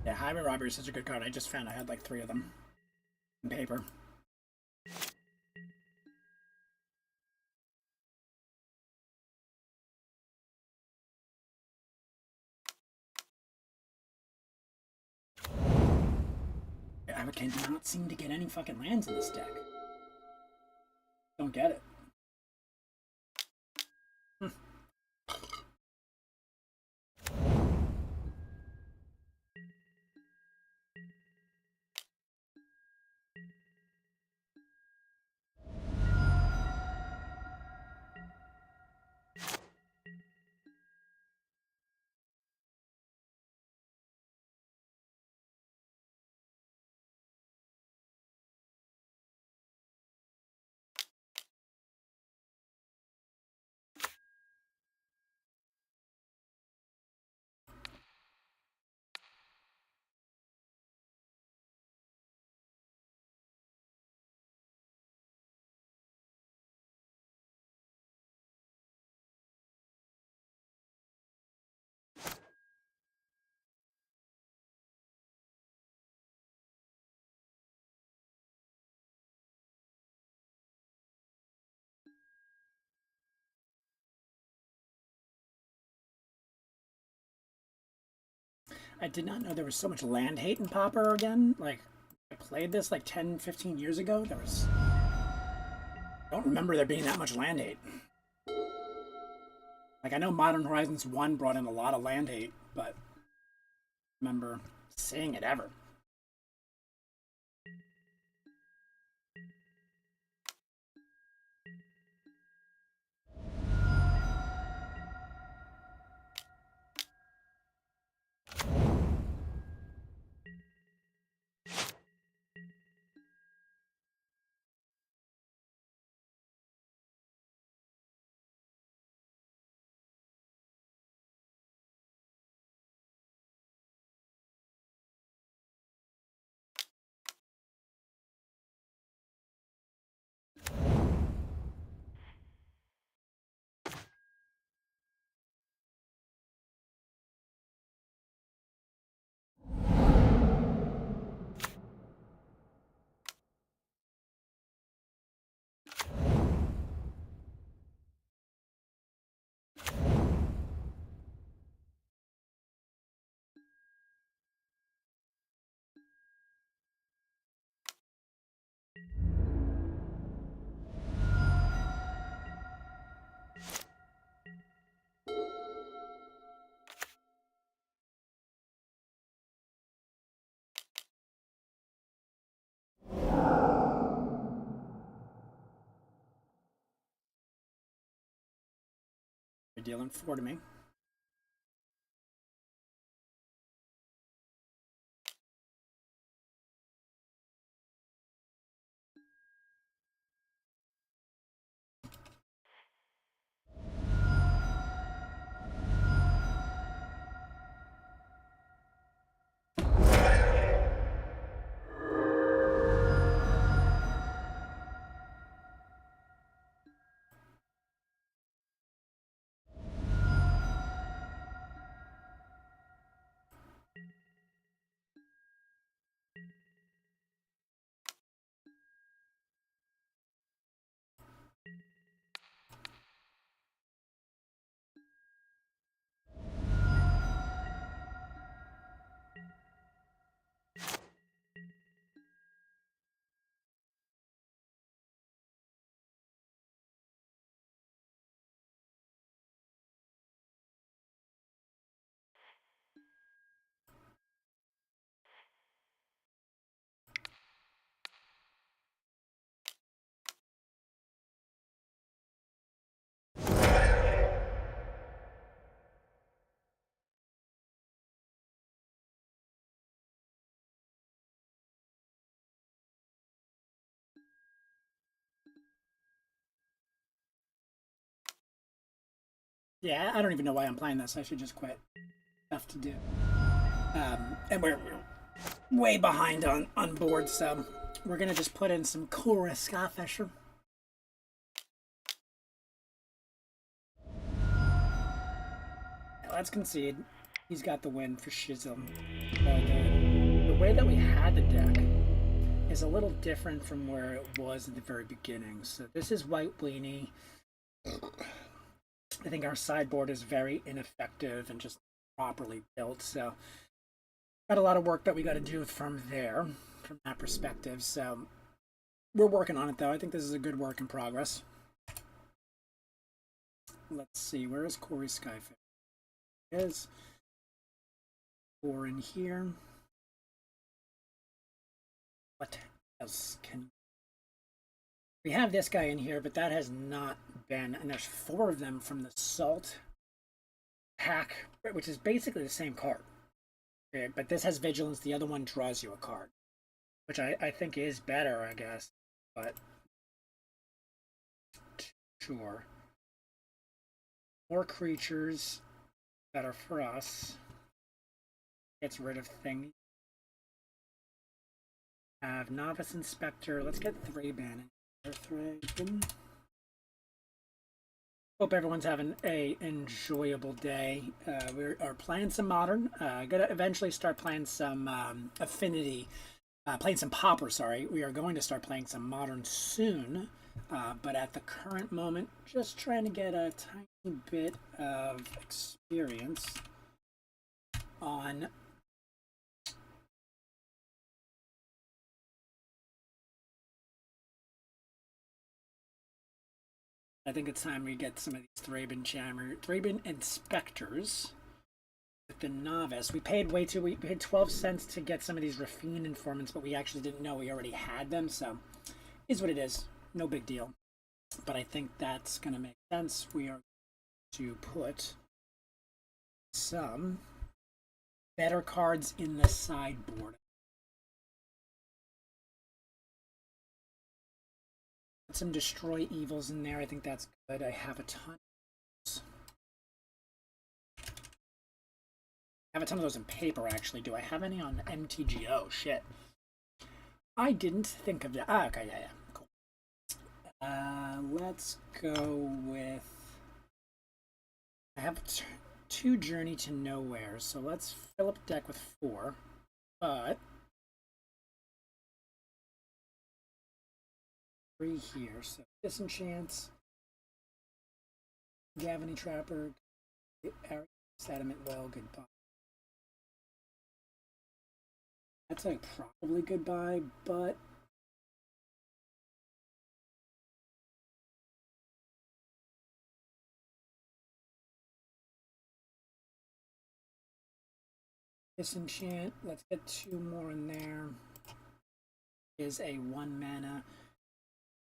Yeah, Highway Robbery is such a good card. I just found I had like 3 of them in paper. I cannot seem to get any fucking lands in this deck. Don't get it. I did not know there was so much land hate in Pauper again. Like, I played this like 10, 15 years ago. I don't remember there being that much land hate. Like, I know Modern Horizons 1 brought in a lot of land hate, but I remember seeing it ever. You're dealing 4 to me. Yeah, I don't even know why I'm playing this. I should just quit. Stuff to do. And we're way behind on board, so we're gonna just put in some Cora Skyfisher. Let's concede. He's got the win for Shizzle. The way that we had the deck is a little different from where it was at the very beginning. So this is White Weenie. I think our sideboard is very ineffective and just properly built. So got a lot of work that we got to do from there, from that perspective. So we're working on it, though. I think this is a good work in progress. Let's see. Where is Corey Skyfish? Is 4 in here. What else can we have? This guy in here, but that has not been, and there's 4 of them from the Salt pack, which is basically the same card. Okay, but this has Vigilance. The other one draws you a card, which I think is better, I guess. But sure, more creatures, better for us. Gets rid of things. Have Novice Inspector. Let's get Thraben. Thraben. Hope everyone's having a enjoyable day. We are playing some Modern. Gonna eventually start playing some Affinity. Playing some Pauper, sorry. We are going to start playing some Modern soon. But at the current moment, just trying to get a tiny bit of experience on I think it's time we get some of these Thraben Inspectors with the Novice. We paid we paid 12 cents to get some of these Rafine Informants, but we actually didn't know we already had them, so is what it is. No big deal. But I think that's going to make sense. We are to put some better cards in the sideboard. Put some Destroy Evils in there. I think that's good. I have a ton. I have a ton of those in paper, actually. Do I have any on MTG? Oh, shit. I didn't think of that. Ah, okay, yeah, cool. Let's go with... I have 2 Journey to Nowhere, so let's fill up the deck with 4. But... 3 here, so Disenchants, Gavany Trapper, Sediment Well, goodbye. That's like probably goodbye, but Disenchant, let's get 2 more in there. Is a 1 mana.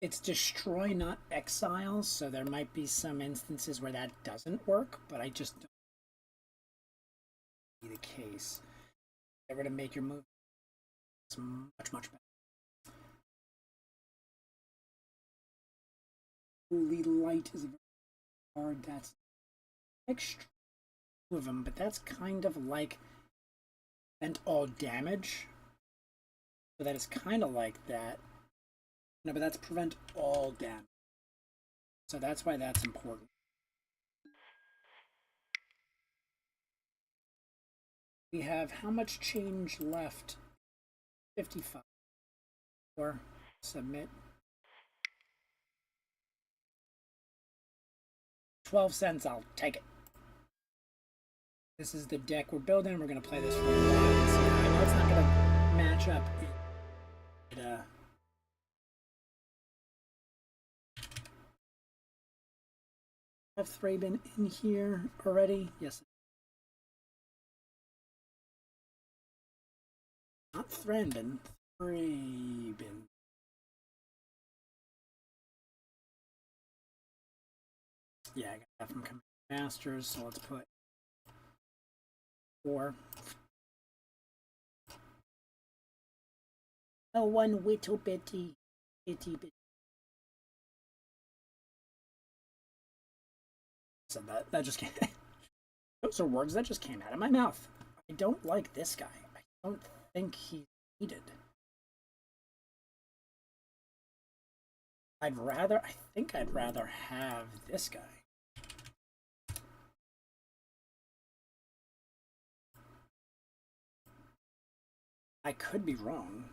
It's Destroy, not Exile, so there might be some instances where that doesn't work, but I just don't be the case. Get rid of Make Your Move. It's much, much better. Holy Light is a card that's extra of them, but that's kind of like Prevent All Damage. So that is kind of like that. No, but that's Prevent All Damage. So that's why that's important. We have how much change left? 55. Or submit. 12 cents, I'll take it. This is the deck we're building. We're going to play this for a while. So I know it's not going to match up. Have Thraben in here already? Yes. Not Thraben. Thraben. Yeah, I got that from Command Masters, so let's put 4. Oh, 1 little bitty. So that just came. Those are words that just came out of my mouth. I don't like this guy. I don't think he's needed. I think I'd rather have this guy. I could be wrong.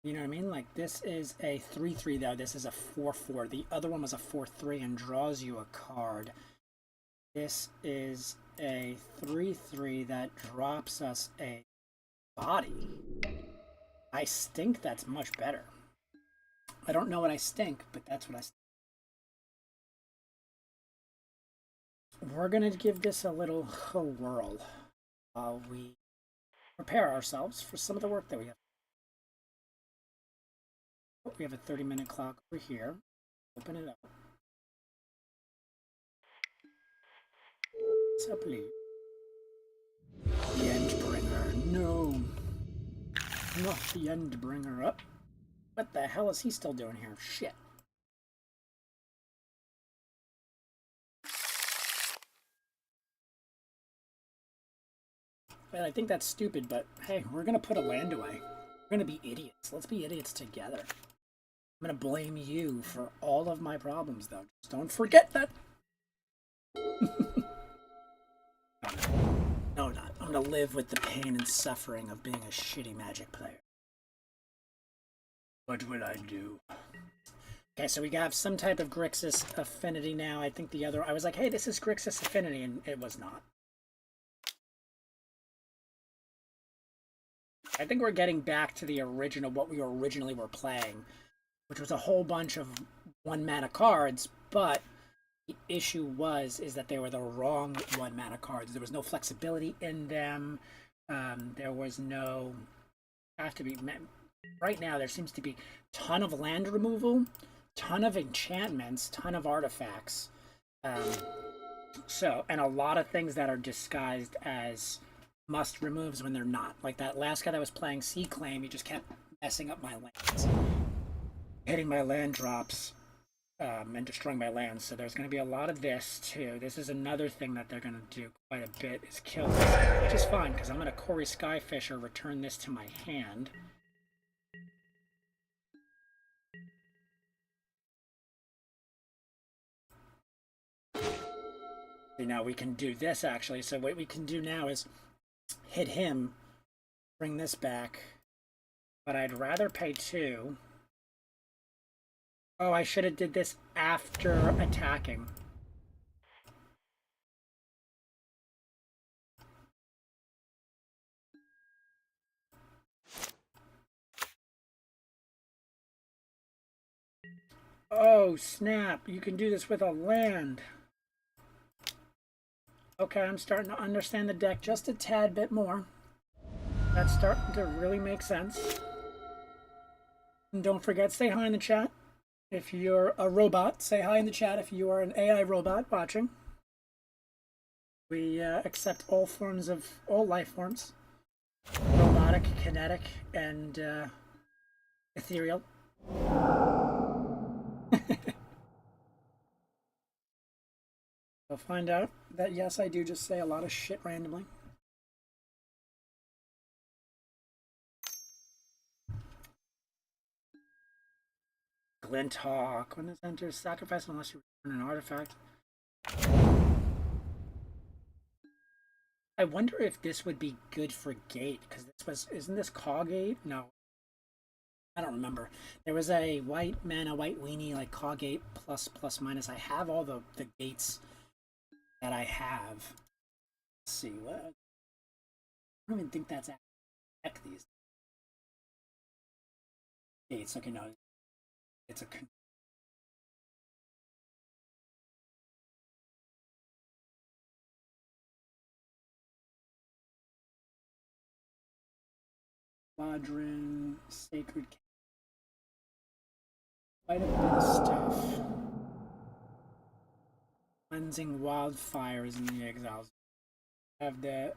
You know what I mean? Like, this is a 3/3 though. This is a 4/4. The other one was a 4/3 and draws you a card. This is a 3/3 that drops us a body. I think that's much better. I don't know what I stink, but that's what I stink. We're going to give this a little whirl while we prepare ourselves for some of the work that we have. We have a 30-minute clock over here. Open it up. What's up, Lee? The Endbringer. No. Not the Endbringer up. What the hell is he still doing here? Shit. Well, I think that's stupid, but hey, we're going to put a land away. We're going to be idiots. Let's be idiots together. I'm going to blame you for all of my problems, though. Just don't forget that. No, not. I'm going to live with the pain and suffering of being a shitty Magic player. What would I do? Okay, so we have some type of Grixis affinity now. I think the other... I was like, hey, this is Grixis affinity, and it was not. I think we're getting back to the original, what we originally were playing, which was a whole bunch of 1 mana cards, but the issue is that they were the wrong 1 mana cards. There was no flexibility in them. There was no, have to be, right now there seems to be ton of land removal, ton of enchantments, ton of artifacts. And a lot of things that are disguised as must removes when they're not. Like that last guy that was playing Sea Claim, he just kept messing up my lands, hitting my land drops, and destroying my lands. So there's going to be a lot of this too. This is another thing that they're going to do quite a bit, is kill this, which is fine because I'm going to Corey Skyfisher, return this to my hand. See, now we can do this actually. So what we can do now is hit him, bring this back, but I'd rather pay 2. Oh, I should have did this after attacking. Oh, snap. You can do this with a land. Okay, I'm starting to understand the deck just a tad bit more. That's starting to really make sense. And don't forget, say hi in the chat. If you're a robot, say hi in the chat if you are an AI robot watching. We accept all forms of, all life forms. Robotic, kinetic, and ethereal. You'll find out that yes, I do just say a lot of shit randomly. Glint Hawk. When this enters, sacrifice unless you return an artifact. I wonder if this would be good for Gate, because this was, isn't this Caw Gate? No. I don't remember. There was a white mana, white weenie, like Caw Gate plus, plus, minus. I have all the gates that I have. Let's see, what? I don't even think that's deck these gates. Okay, no. It's a Quadrant, Sacred, quite a bit of stuff. Cleansing Wildfires in the Exiles. Have the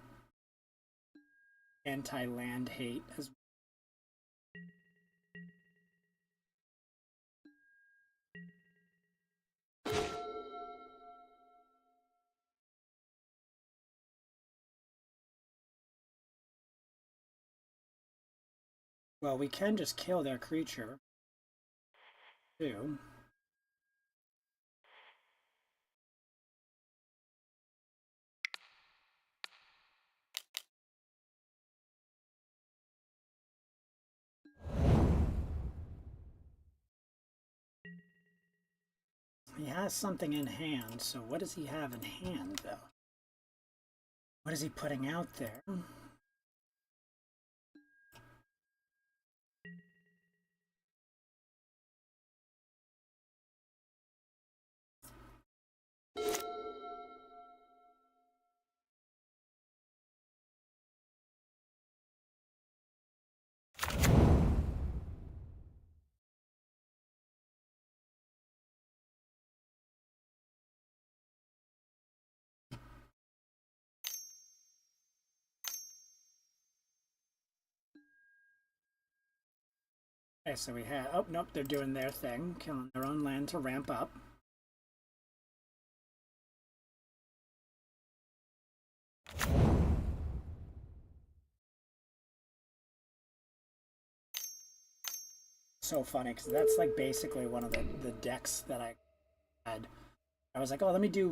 anti-land hate as well. Well, we can just kill their creature, too. He has something in hand, so what does he have in hand, though? What is he putting out there? Okay, so we have... Oh, nope, they're doing their thing, killing their own land to ramp up. So funny, because that's like basically one of the decks that I had. I was like, oh, let me do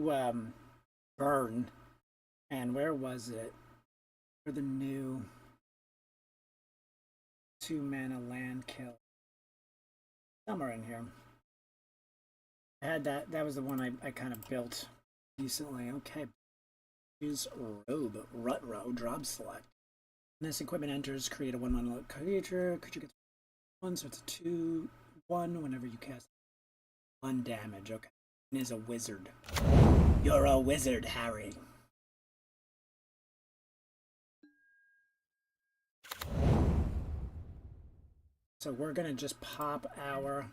Burn. And where was it? For the new 2-mana land kill. Somewhere in here. I had that. That was the one I kind of built recently. Okay. Use Robe. Rut Row. Drop select. When this equipment enters, create a 1/1 creature. Creature gets 1, so it's a 2/1 whenever you cast 1 damage. Okay. And is a wizard. You're a wizard, Harry. So we're gonna just pop our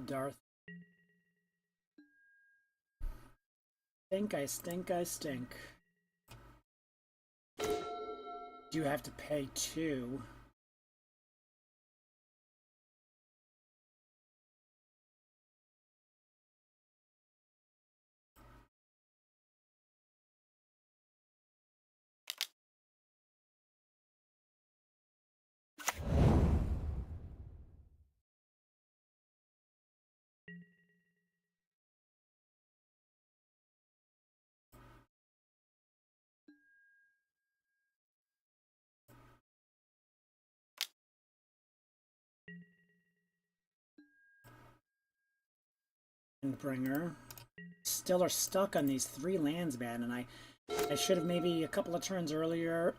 Darth. Stink, I stink, I stink. You have to pay 2. Bringer. Still are stuck on these 3 lands, man, and I should have maybe a couple of turns earlier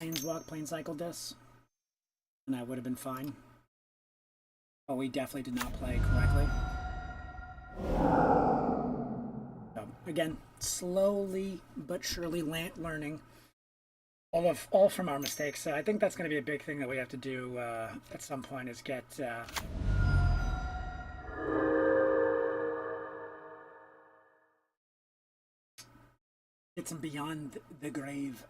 planescycle this, and I would have been fine. Oh, we definitely did not play correctly. So, again, slowly but surely learning all from our mistakes. So I think that's going to be a big thing that we have to do at some point is get some beyond the grave.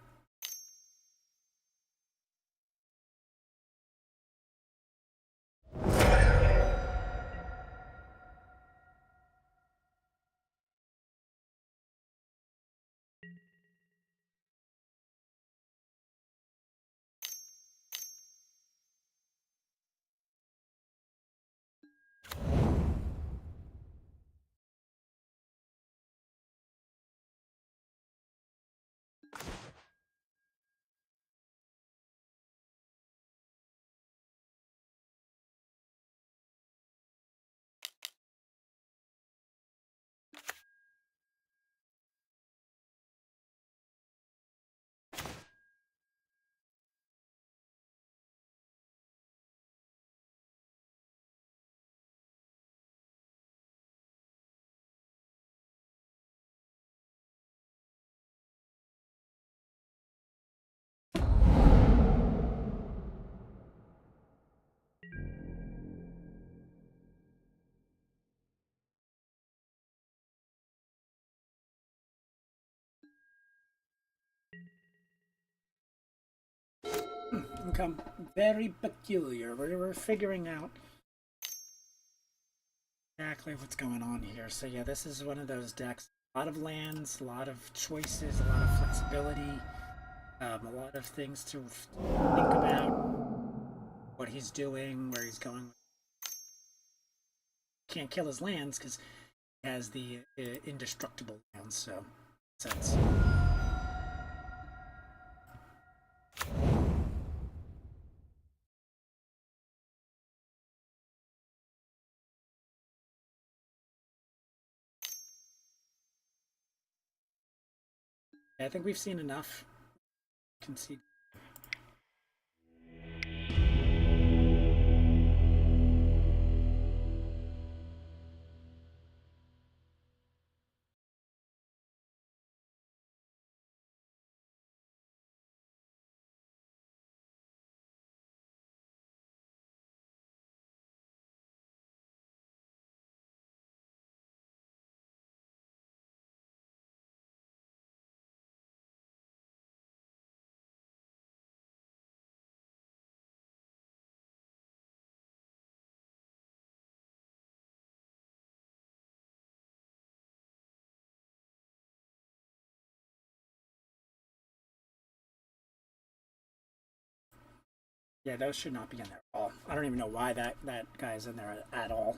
Become very peculiar. We're figuring out exactly what's going on here. So yeah, this is one of those decks. A lot of lands, a lot of choices, a lot of flexibility, a lot of things to think about. What he's doing, where he's going. Can't kill his lands because he has the indestructible lands. So, sense. I think we've seen enough. Concede. Yeah, those should not be in there at all. I don't even know why that guy's in there at all.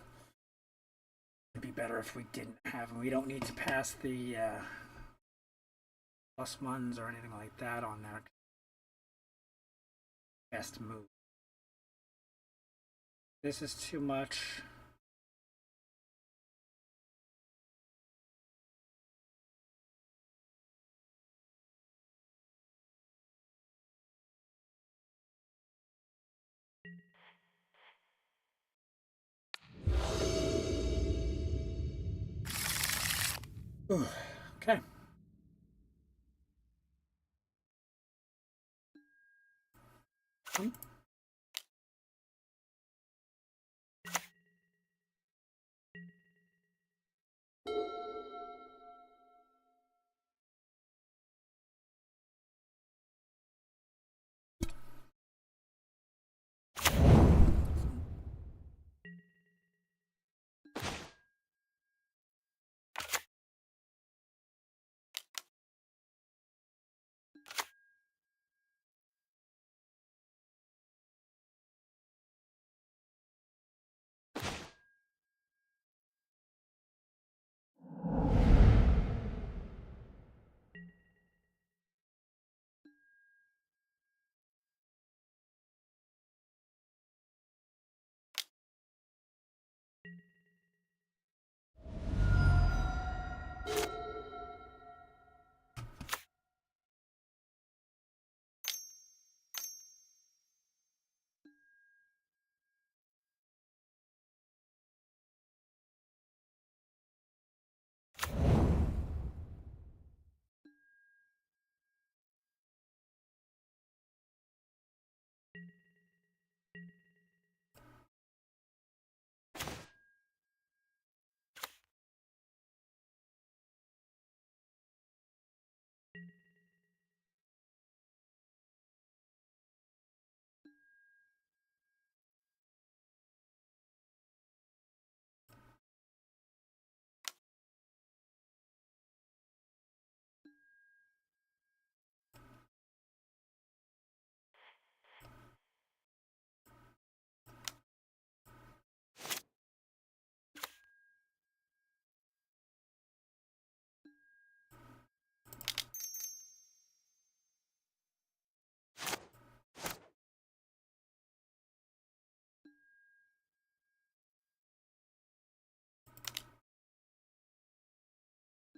It'd be better if we didn't have him. We don't need to pass the +1s or anything like that on there. Best move. This is too much. Okay.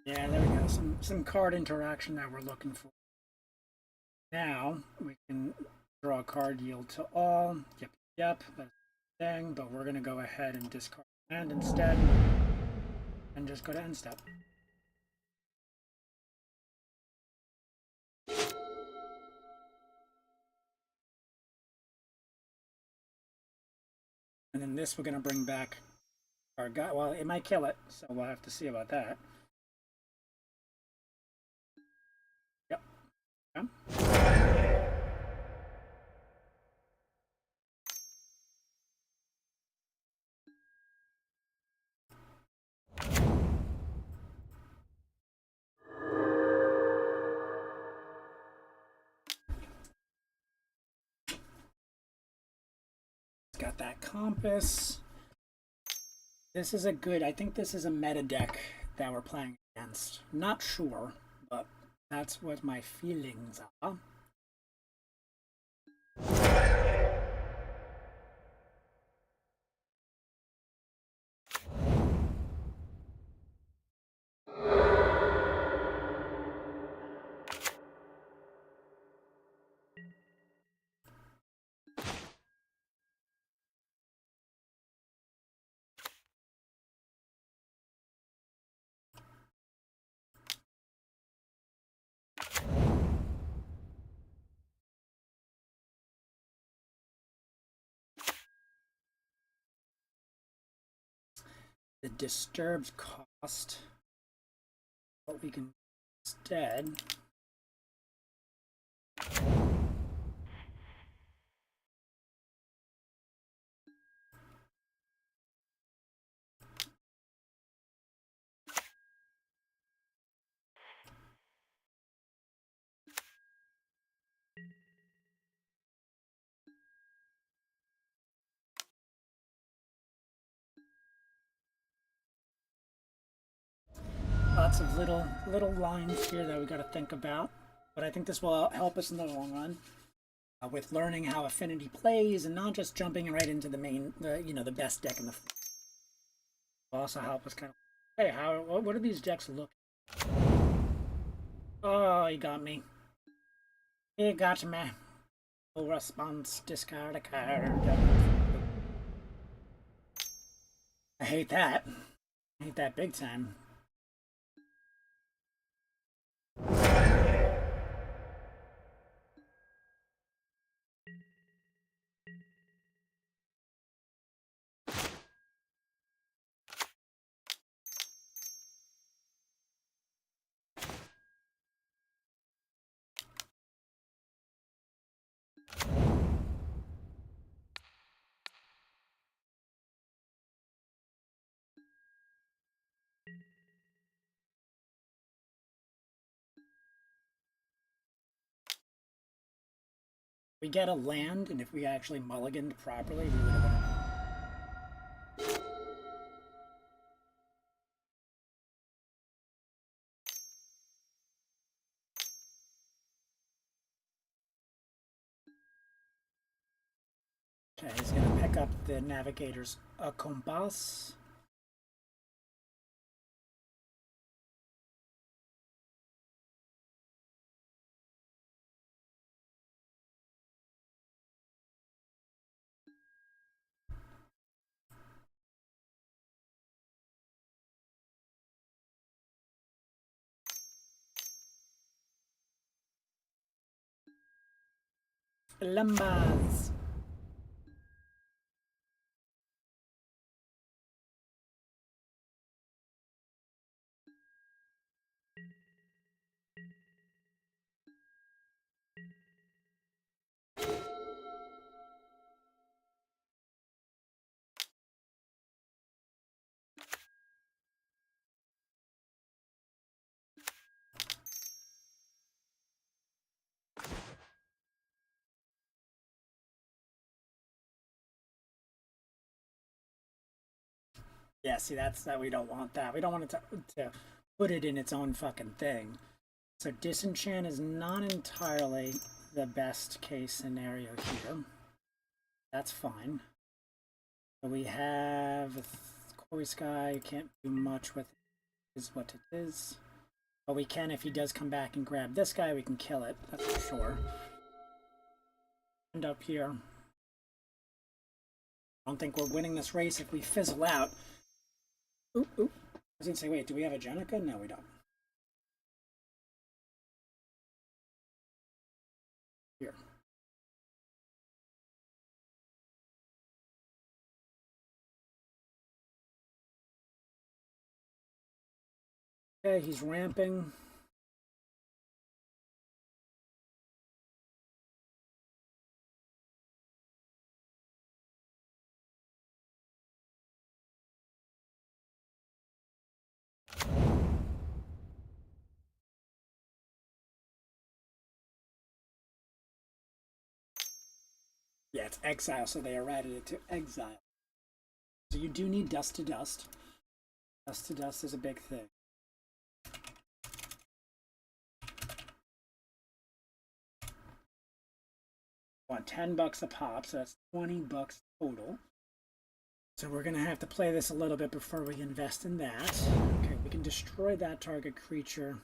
Yeah, there we go. Some card interaction that we're looking for. Now we can draw a card, yield to all. Yep, that's the thing. But we're gonna go ahead and discard land instead, and just go to end step. And then this we're gonna bring back our guy. Well, it might kill it, so we'll have to see about that. Yep. Okay. Got that compass. This is a good, I think this is a meta deck that we're playing against. Not sure, but that's what my feelings are. The disturbed cost. What we can instead. Lots of little lines here that we got to think about, but I think this will help us in the long run with learning how affinity plays and not just jumping right into the main, the best deck in the. Will also help us kind of. Hey, what do these decks look? Oh, he got me. He got me. Full response. Discard a card. I hate that. I hate that big time. We get a land, and if we actually mulliganed properly, we would have been. Okay, he's gonna pick up the navigator's compass. Lambas. Yeah, see, that's that we don't want that. We don't want it to put it in its own fucking thing. So disenchant is not entirely the best case scenario here. That's fine. So we have Quarry Sky, can't do much with it, is what it is. But we can, if he does come back and grab this guy, we can kill it, that's for sure. End up here. I don't think we're winning this race if we fizzle out. Oop, oop. I was gonna say, wait, do we have a Jenica? No, we don't. Here. Okay, he's ramping. Yeah, it's exile, so they errated it to exile. So you do need dust to dust. Dust to dust is a big thing. Want $10 a pop, so that's $20 total. So we're gonna have to play this a little bit before we invest in that. Okay, we can destroy that target creature.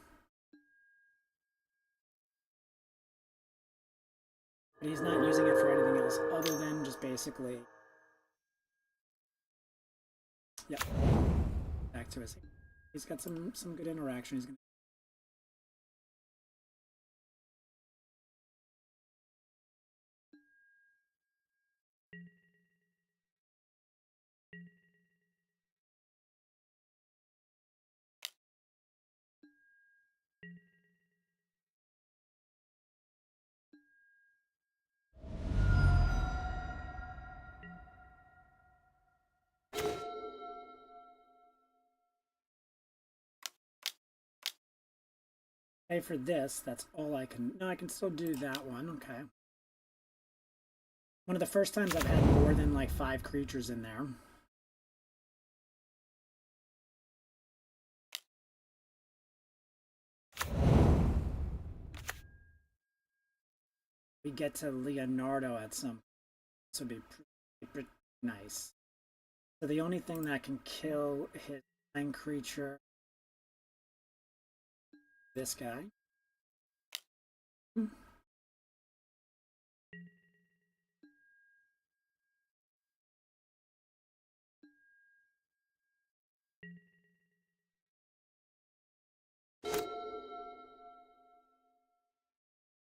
But he's not using it for anything else other than just basically. Yep. Back to his. He's got some good interaction. He's gonna. Pay for this. That's all I can. No, I can still do that one. Okay. One of the first times I've had more than like 5 creatures in there. We get to Leonardo at some. This would be pretty nice. So the only thing that can kill his land creature, this guy.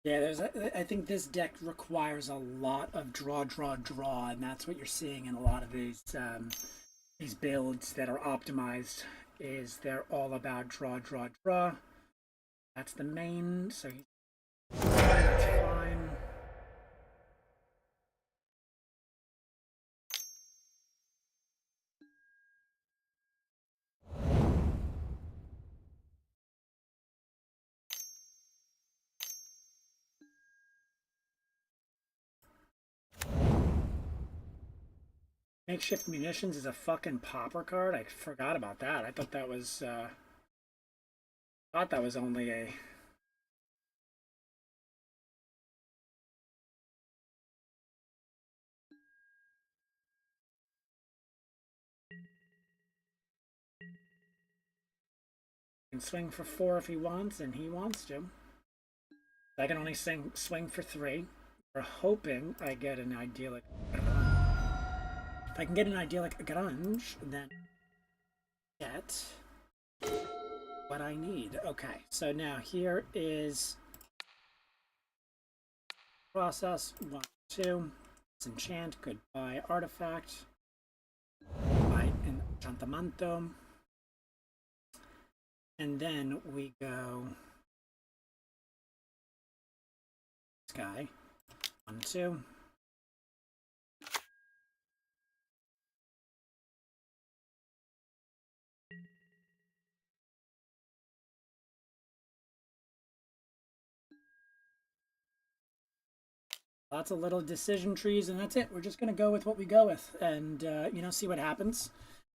Yeah, I think this deck requires a lot of draw, draw, draw, and that's what you're seeing in a lot of these builds that are optimized. Is they're all about draw, draw, draw. That's the main. So that's fine. Makeshift munitions is a fucking Pauper card. I forgot about that. I thought that was only a can swing for 4 if he wants, and he wants to. I can only swing for 3. We're hoping I get an idyllic grunge. If I can get an idyllic grunge, then get what I need. Okay, so now here is process 1, 2. Disenchant, goodbye artifact. Goodbye enchantamento. And then we go this guy. 1, 2. Lots of little decision trees, and that's it. We're just going to go with what we go with and, see what happens.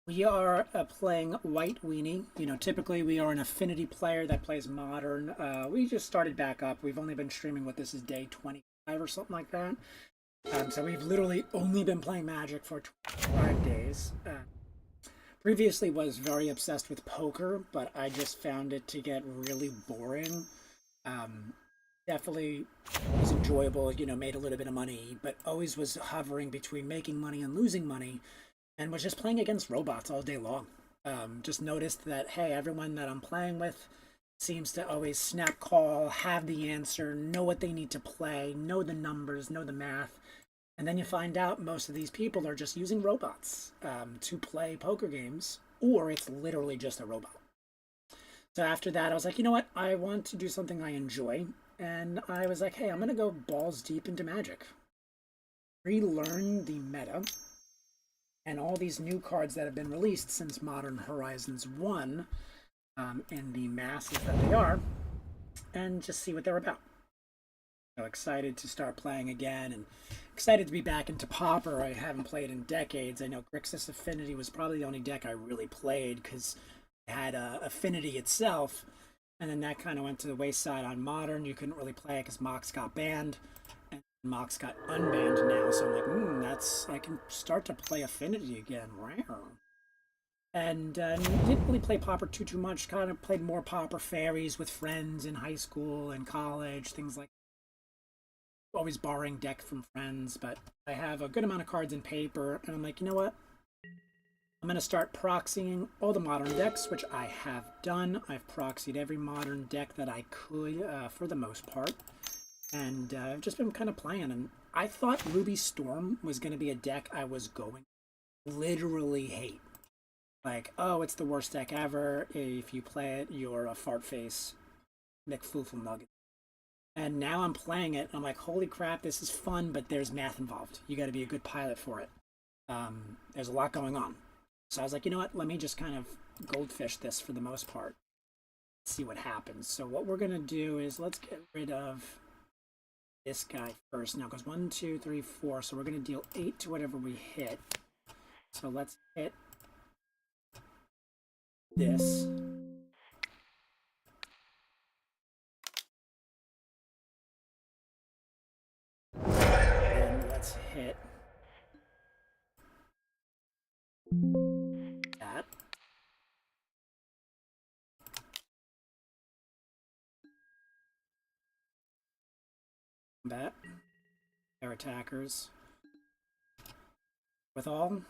We are playing White Weenie. Typically we are an affinity player that plays Modern. We just started back up. We've only been streaming what this is day 25 or something like that. So we've literally only been playing Magic for 25 days. Previously was very obsessed with poker, but I just found it to get really boring. Definitely was enjoyable, made a little bit of money, but always was hovering between making money and losing money, and was just playing against robots all day long. Just noticed that, hey, everyone that I'm playing with seems to always snap call, have the answer, know what they need to play, know the numbers, know the math. And then you find out most of these people are just using robots to play poker games, or it's literally just a robot. So after that, I was like, you know what? I want to do something I enjoy. And I was like, hey, I'm going to go balls deep into Magic. Relearn the meta and all these new cards that have been released since Modern Horizons 1 in the masses that they are, and just see what they're about. So excited to start playing again, and excited to be back into Pauper. I haven't played in decades. I know Grixis Affinity was probably the only deck I really played because it had Affinity itself. And then that kind of went to the wayside on Modern. You couldn't really play it because Mox got banned. And Mox got unbanned now. So I'm like, I can start to play Affinity again. Rare. And didn't really play Pauper too much. Kind of played more Pauper Fairies with friends in high school and college. Things like that. Always borrowing deck from friends. But I have a good amount of cards in paper. And I'm like, you know what? I'm going to start proxying all the Modern decks, which I have done. I've proxied every Modern deck that I could for the most part. And I've just been kind of playing. And I thought Ruby Storm was going to be a deck I was going to literally hate. Like, oh, it's the worst deck ever. If you play it, you're a fart face McFoofle Nugget. And now I'm playing it. I'm like, holy crap, this is fun, but there's math involved. You got to be a good pilot for it. There's a lot going on. So I was like, you know what? Let me just kind of goldfish this for the most part. See what happens. So what we're going to do is let's get rid of this guy first. Now it goes 1, 2, 3, 4. So we're going to deal 8 to whatever we hit. So let's hit this. And let's hit that. Combat. Air attackers. With all.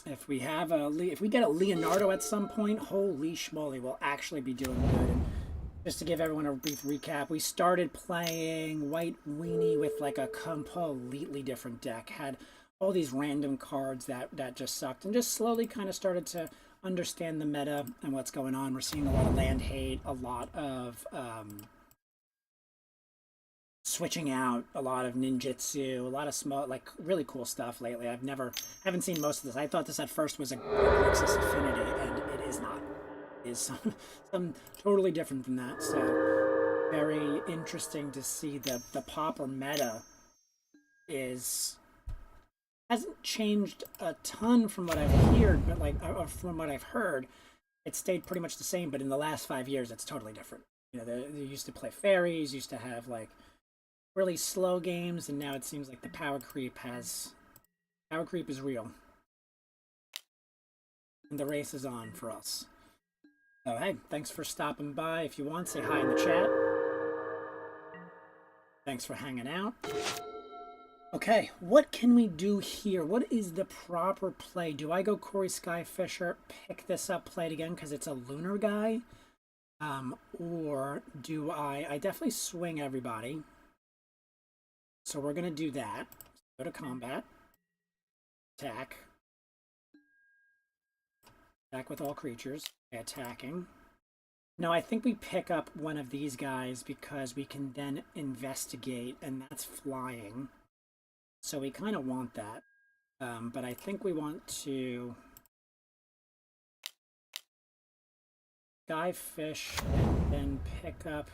If we get a Leonardo at some point, holy schmoly, we'll actually be doing good. And just to give everyone a brief recap, we started playing White Weenie with like a completely different deck. Had all these random cards that just sucked, and just slowly kind of started to understand the meta and what's going on. We're seeing a lot of land hate, a lot of switching out, a lot of ninjutsu, a lot of small, like really cool stuff lately. Haven't seen most of this. I thought this at first was a Grixis Affinity, and it is not. is some totally different than that. So very interesting to see the Pauper meta is hasn't changed a ton from what I've heard, but like from what I've heard, it stayed pretty much the same. But in the last 5 years, it's totally different. You know, they used to play fairies, used to have like really slow games, and now it seems like the power creep is real, and the race is on for us. So hey, thanks for stopping by. If you want, say hi in the chat. Thanks for hanging out. Okay, what can we do here? What is the proper play? Do I go Corey Skyfisher, pick this up, play it again because it's a lunar guy? Or do I definitely swing everybody. So we're going to do that. Go to combat. Attack. Attack with all creatures. Attacking. No, I think we pick up one of these guys because we can then investigate, and that's flying. So we kind of want that. But I think we want to Skyfish and then pick up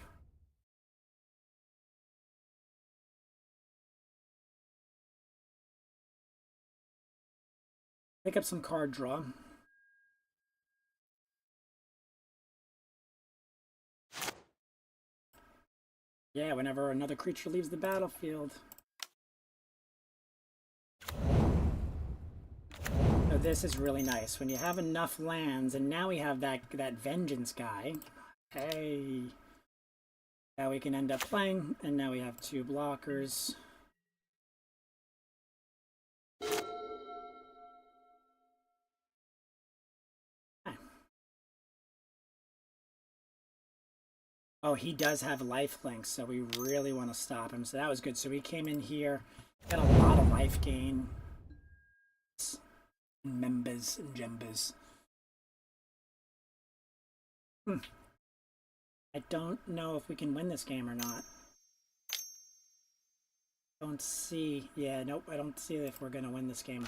some card draw. Yeah, whenever another creature leaves the battlefield. So this is really nice. When you have enough lands, and now we have that Vengeance guy. Hey. Now we can end up playing, and now we have 2 blockers. Oh, he does have lifelink, so we really want to stop him. So that was good. So we came in here, got a lot of life gain. Members and gembers. I don't know if we can win this game or not. Don't see. Yeah, nope. I don't see if we're gonna win this game.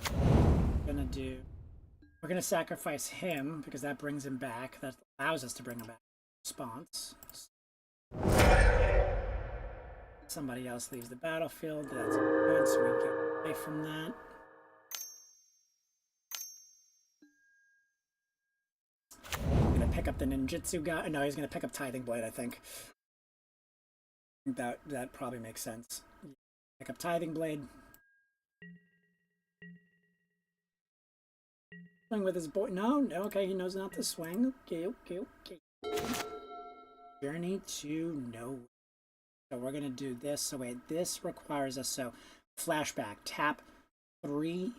We're gonna sacrifice him because that brings him back. That allows us to bring him back. Response. Somebody else leaves the battlefield. That's good, so we get away from that. I'm gonna pick up the ninjutsu guy. No, he's gonna pick up Tithing Blade, I think. That probably makes sense. Pick up Tithing Blade. Swing with his boy. No, okay, he knows not to swing. Okay. Journey to nowhere. So we're gonna do this. So wait, this requires us. So flashback. Tap 3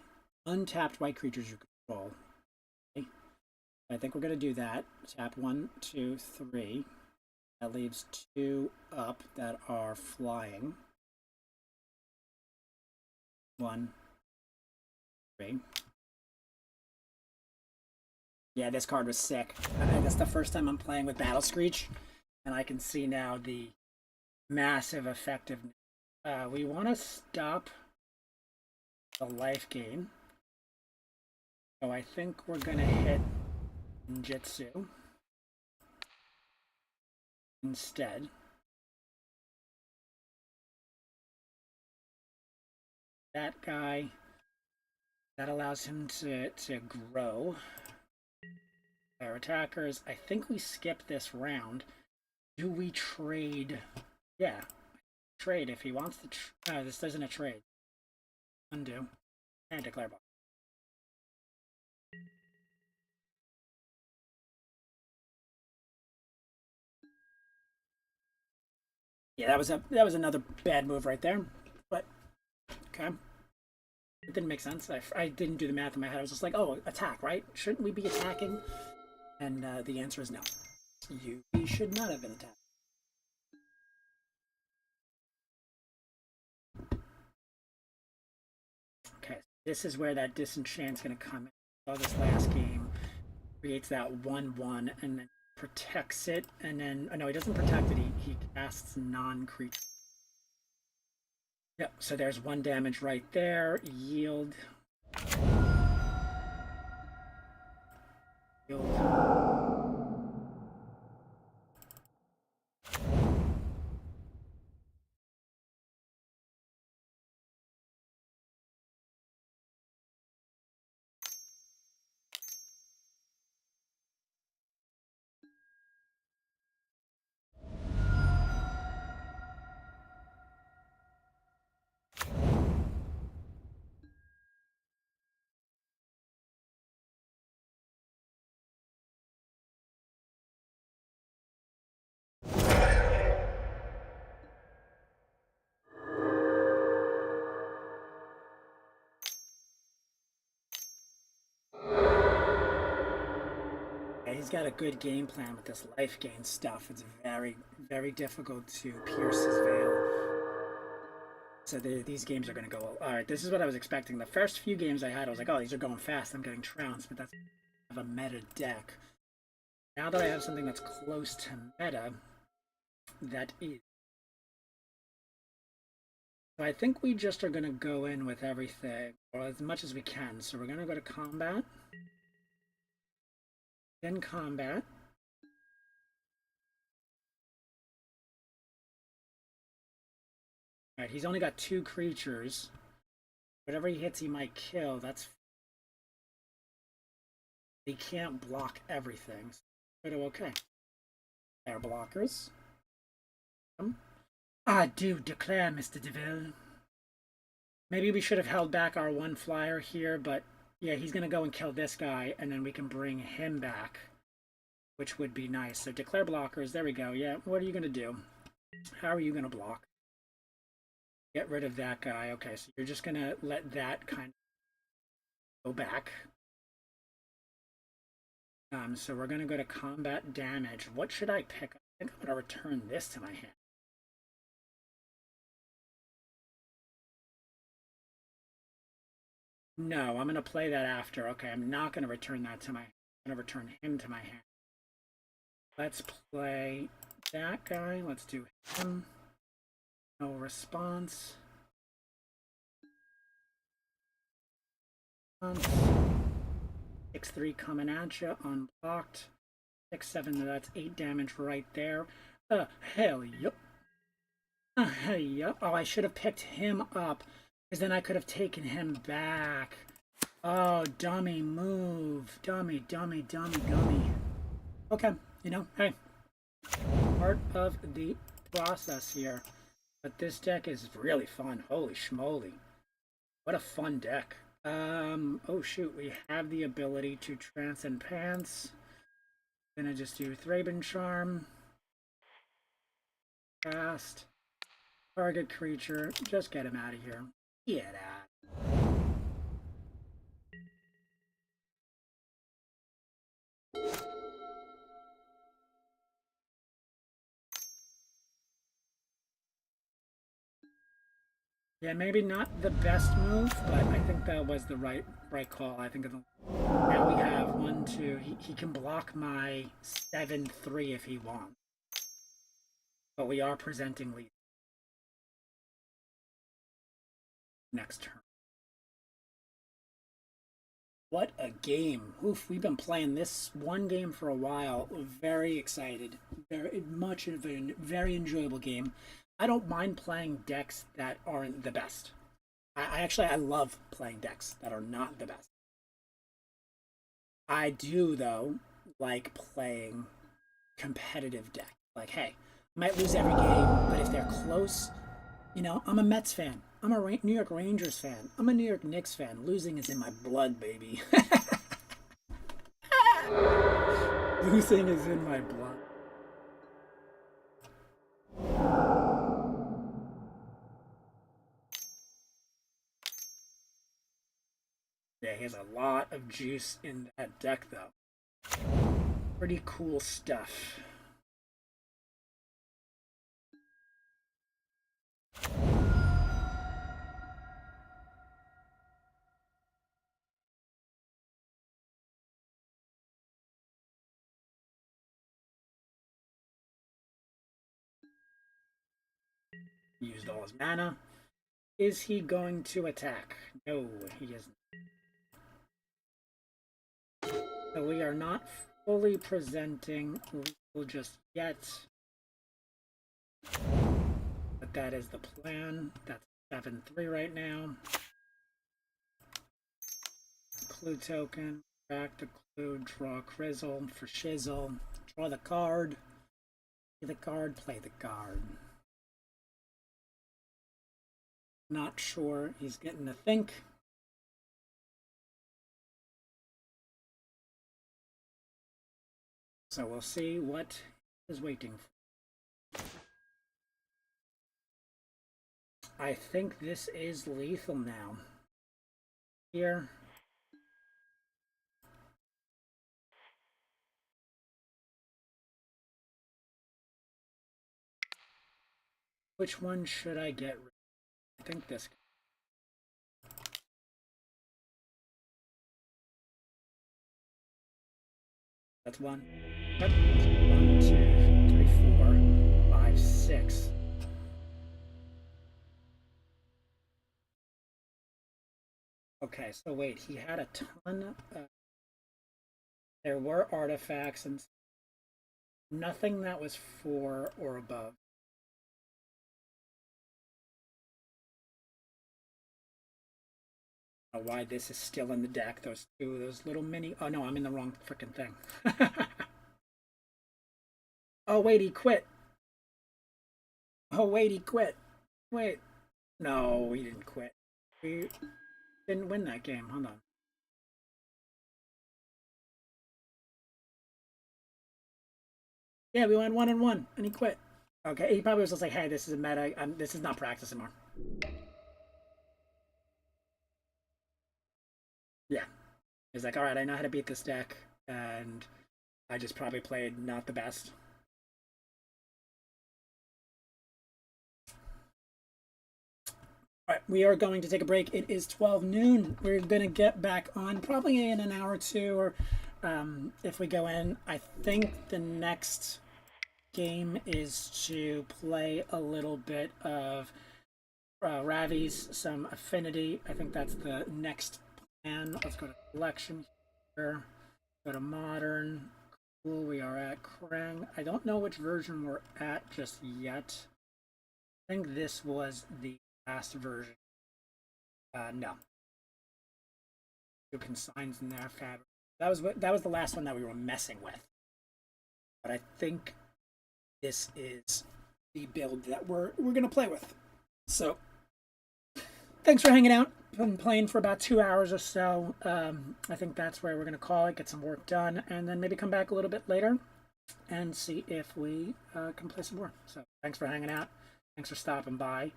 untapped white creatures you control. Okay. I think we're gonna do that. Tap 1, 2, 3. That leaves 2 up that are flying. 1, 3. Yeah, this card was sick. That's the first time I'm playing with Battle Screech, and I can see now the massive effectiveness. We want to stop the life gain. So I think we're going to hit Ninjutsu instead. That guy, that allows him to grow. Our attackers, I think we skip this round. Do we trade? Yeah, trade if he wants to. No, this isn't a trade. Undo and declare ball. Yeah, that was another bad move right there. But okay, it didn't make sense. I didn't do the math in my head. I was just like, oh, attack, right? Shouldn't we be attacking? And the answer is no. We should not have been attacked. Okay, this is where that disenchant's going to come in. So this last game creates that 1/1 and then protects it, and then oh no, he doesn't protect it. He casts non-creature. Yep. So there's 1 damage right there. Yield. he's got a good game plan with this life gain stuff. It's very, very difficult to pierce his veil. So these games are going to go... All right, this is what I was expecting. The first few games I had, I was like, oh, these are going fast. I'm getting trounced, but that's a meta deck. Now that I have something that's close to meta, that is... So I think we just are going to go in with everything, or as much as we can. So we're going to go to combat. Then combat. Alright, he's only got 2 creatures. Whatever he hits, he might kill. That's... He can't block everything. So okay. Air blockers. I do declare, Mr. DeVille. Maybe we should have held back our 1 flyer here, but yeah, he's going to go and kill this guy, and then we can bring him back, which would be nice. So declare blockers. There we go. Yeah, what are you going to do? How are you going to block? Get rid of that guy. Okay, so you're just going to let that kind of go back. So we're going to go to combat damage. What should I pick? I think I'm going to return this to my hand. No, I'm going to play that after. Okay, I'm not going to return that to my hand. I'm going to return him to my hand. Let's play that guy. Let's do him. No response. 6-3 coming at you, unblocked. 6-7, that's 8 damage right there. Hell yep. Hell yep. Oh, I should have picked him up, because then I could have taken him back. Oh, dummy move. Dummy, dummy, dummy, dummy. Okay, you know, hey. Part of the process here. But this deck is really fun. Holy schmoly. What a fun deck. Oh shoot, we have the ability to transcend pants. Gonna just do Thraben Charm. Cast. Target creature. Just get him out of here. Get out. Yeah, maybe not the best move, but I think that was the right call. I think now we have 1, 2. He can block my 7-3 if he wants. But we are presenting lead next turn. What a game. Oof, we've been playing this one game for a while. Very excited. Very much of a very enjoyable game. I don't mind playing decks that aren't the best. I love playing decks that are not the best. I do, though, like playing competitive decks. Like, hey, I might lose every game, but if they're close, you know, I'm a Mets fan. I'm a New York Rangers fan. I'm a New York Knicks fan. Losing is in my blood, baby. Losing is in my blood. Yeah, he has a lot of juice in that deck, though. Pretty cool stuff. Used all his mana. Is he going to attack? No, he isn't. So we are not fully presenting lethal just yet. But that is the plan. That's 7-3 right now. Clue token. Back to clue. Draw Crizzle for shizzle. Draw the card. Play the card. Play the card. Not sure he's getting to think. So we'll see what is waiting for. I think this is lethal now. Here. Which one should I get rid of? I think this. That's one. Yep. 1, 2, 3, 4, 5, 6. Okay, so wait, he had a ton of. There were artifacts and nothing that was 4 or above. Why this is still in the deck. Those little mini. Oh no, I'm in the wrong freaking thing. Oh wait, he quit. Oh wait, he quit. Wait, no, he didn't quit. We didn't win that game. Hold on. Yeah, we went 1-1, and he quit. Okay, he probably was just like, "Hey, this is a meta. This is not practice anymore." Yeah, he's like, "All right, I know how to beat this deck, and I just probably played not the best." All right, we are going to take a break. It is 12 noon. We're going to get back on probably in an hour or two, or if we go in, I think the next game is to play a little bit of Ravi's, some affinity. I think that's the next plan. Let's go to collection here. Go to modern. Cool, we are at Krang. I don't know which version we're at just yet. I think this was the last version. No. Two consigns in there. Fabric. That was the last one that we were messing with. But I think this is the build that we're gonna play with. So thanks for hanging out. Been playing for about 2 hours or so. I think that's where we're gonna call it. Get some work done, and then maybe come back a little bit later and see if we can play some more. So thanks for hanging out. Thanks for stopping by.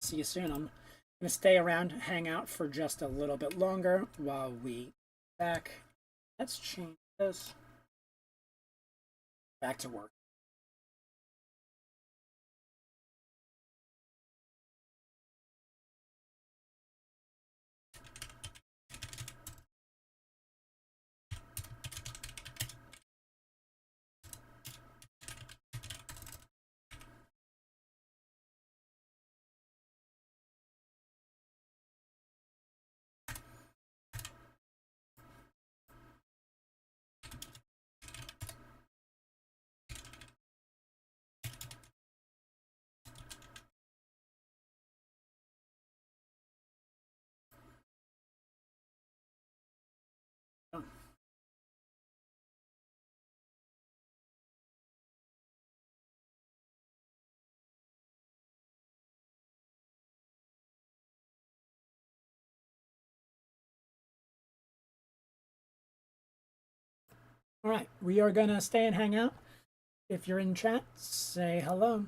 See you soon. I'm gonna stay around, hang out for just a little bit longer while we back. Let's change this. Back to work. All right, we are gonna stay and hang out. If you're in chat, say hello.